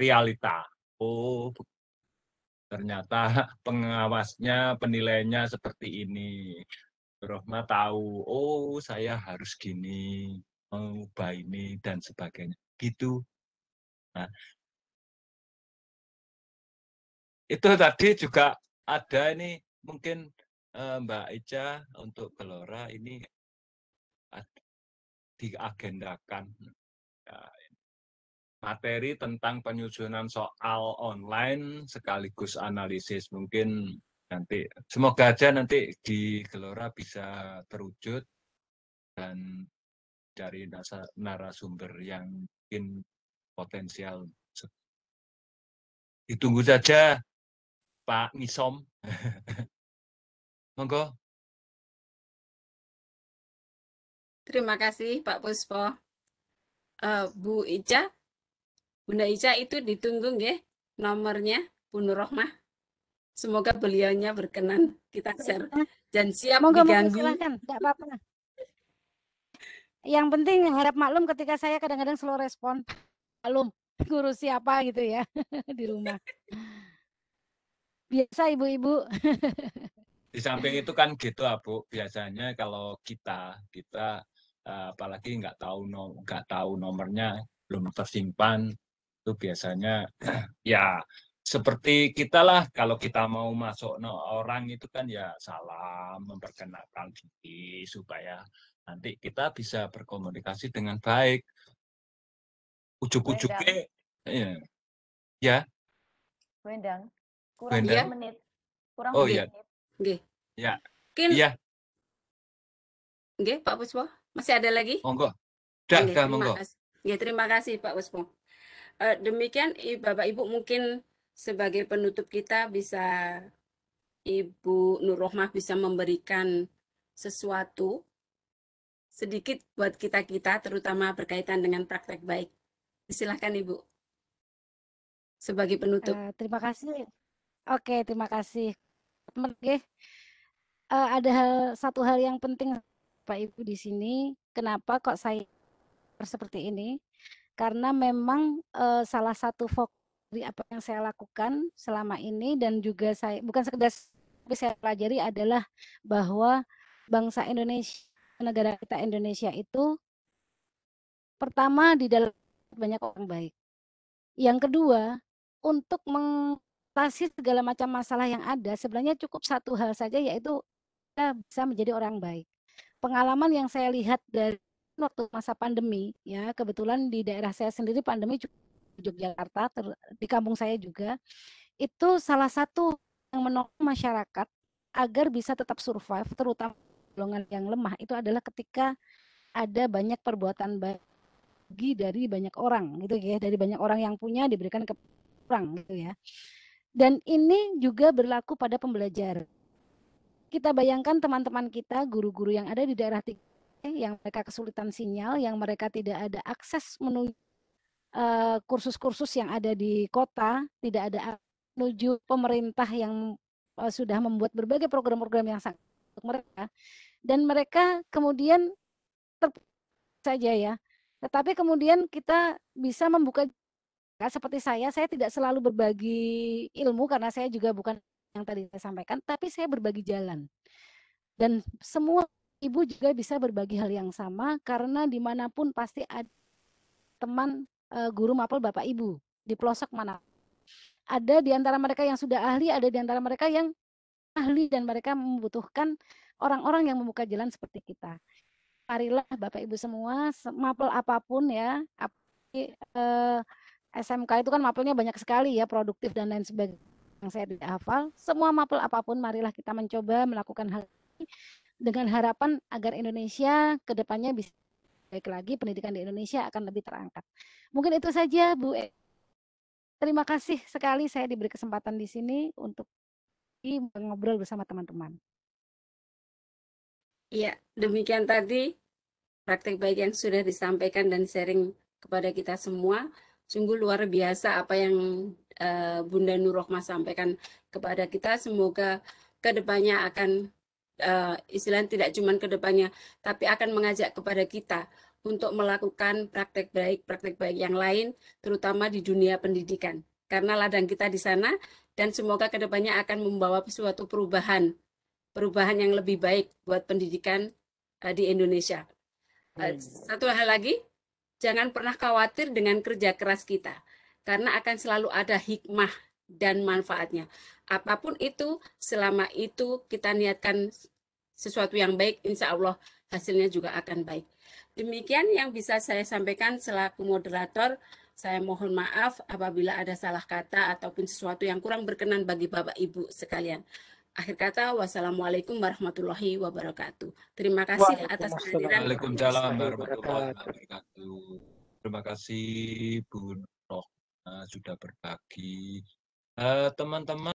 realita. Oh, ternyata pengawasnya, penilainya seperti ini. Rohmah tahu, oh saya harus gini, mengubah ini dan sebagainya. Gitu. Nah, itu tadi juga ada ini mungkin Mbak Ica untuk Gelora ini diagendakan materi tentang penyusunan soal online sekaligus analisis. Mungkin nanti, semoga aja nanti di Gelora bisa terwujud dan dari narasumber yang mungkin potensial. Ditunggu saja Pak Ngisom. Monggo. Terima kasih Pak Puspo. Bu Ica, Bunda Ica itu ditunggu nggih nomornya Bu Nur Rohmah. Semoga beliaunya berkenan kita share dan siap Monggo, diganggu. silahkan, tidak apa-apa. Yang penting harap maklum ketika saya kadang-kadang slow respon. Maklum, ngurus siapa gitu ya di rumah. Biasa ibu-ibu. Di samping itu kan gitu, Bu. Biasanya kalau kita apalagi nggak tahu nomornya, belum tersimpan, itu biasanya ya seperti kita lah, kalau kita mau masuk orang itu kan ya salam, memperkenalkan diri supaya nanti kita bisa berkomunikasi dengan baik. Ujuk-ujuknya ya. Wendang, kurang Iya. 2 menit. Kurang Oh 2 iya. menit. Nggih. Ya. Mungkin Iya. nggih Pak Puspo, masih ada lagi? Monggo. Nggih, Dah, terima monggo. kasih. Nggih, terima kasih Pak Puspo. Demikian Bapak Ibu, mungkin sebagai penutup kita bisa Ibu Nur Rohmah bisa memberikan sesuatu sedikit buat kita-kita, terutama berkaitan dengan praktek baik. Silakan Ibu. Sebagai penutup. Terima kasih. Oke, terima kasih. Oke. Ada satu hal yang penting Pak Ibu di sini. Kenapa kok saya seperti ini? Karena memang salah satu fokus dari apa yang saya lakukan selama ini dan juga saya bukan sekedar tapi saya pelajari adalah bahwa bangsa Indonesia, negara kita Indonesia itu pertama di dalam banyak orang baik. Yang kedua, untuk mengatasi segala macam masalah yang ada, sebenarnya cukup satu hal saja, yaitu kita bisa menjadi orang baik. Pengalaman yang saya lihat dari waktu masa pandemi, ya kebetulan di daerah saya sendiri pandemi di Yogyakarta, di kampung saya juga, itu salah satu yang menolong masyarakat agar bisa tetap survive, terutama golongan yang lemah, itu adalah ketika ada banyak perbuatan baik dari banyak orang, gitu ya, dari banyak orang yang punya diberikan ke orang, gitu ya. Dan ini juga berlaku pada pembelajaran. Kita bayangkan teman-teman kita, guru-guru yang ada di daerah yang mereka kesulitan sinyal, yang mereka tidak ada akses menuju kursus-kursus yang ada di kota, tidak ada menuju pemerintah yang sudah membuat berbagai program-program yang sangat untuk mereka, dan mereka kemudian saja ya. Tetapi kemudian kita bisa membuka, seperti saya tidak selalu berbagi ilmu karena saya juga bukan yang tadi saya sampaikan, tapi saya berbagi jalan. Dan semua ibu juga bisa berbagi hal yang sama karena dimanapun pasti ada teman guru mapel Bapak Ibu di pelosok mana. Ada di antara mereka yang sudah ahli, ada di antara mereka yang ahli dan mereka membutuhkan orang-orang yang membuka jalan seperti kita. Marilah Bapak Ibu semua, mapel apapun ya, SMK itu kan mapelnya banyak sekali ya, produktif dan lain sebagainya yang saya tidak hafal. Semua mapel apapun, marilah kita mencoba melakukan hal ini dengan harapan agar Indonesia ke depannya bisa baik lagi, pendidikan di Indonesia akan lebih terangkat. Mungkin itu saja Bu. Terima kasih sekali saya diberi kesempatan di sini untuk ngobrol bersama teman-teman. Iya, demikian tadi praktek baik yang sudah disampaikan dan sharing kepada kita semua. Sungguh luar biasa apa yang Bunda Nur Rohmah sampaikan kepada kita. Semoga kedepannya akan istilahnya tidak cuma kedepannya, tapi akan mengajak kepada kita untuk melakukan praktek baik yang lain, terutama di dunia pendidikan. Karena ladang kita di sana, dan semoga kedepannya akan membawa suatu perubahan yang lebih baik buat pendidikan di Indonesia. Satu hal lagi, jangan pernah khawatir dengan kerja keras kita, karena akan selalu ada hikmah dan manfaatnya. Apapun itu, selama itu kita niatkan sesuatu yang baik, insya Allah hasilnya juga akan baik. Demikian yang bisa saya sampaikan selaku moderator. Saya mohon maaf apabila ada salah kata ataupun sesuatu yang kurang berkenan bagi Bapak Ibu sekalian. Akhir kata, wassalamualaikum warahmatullahi wabarakatuh. Terima kasih atas kehadiran Bapak Ibu Waalaikumsalam sekalian. warahmatullahi wabarakatuh. Terima kasih Bu Rohna sudah berbagi. Teman-teman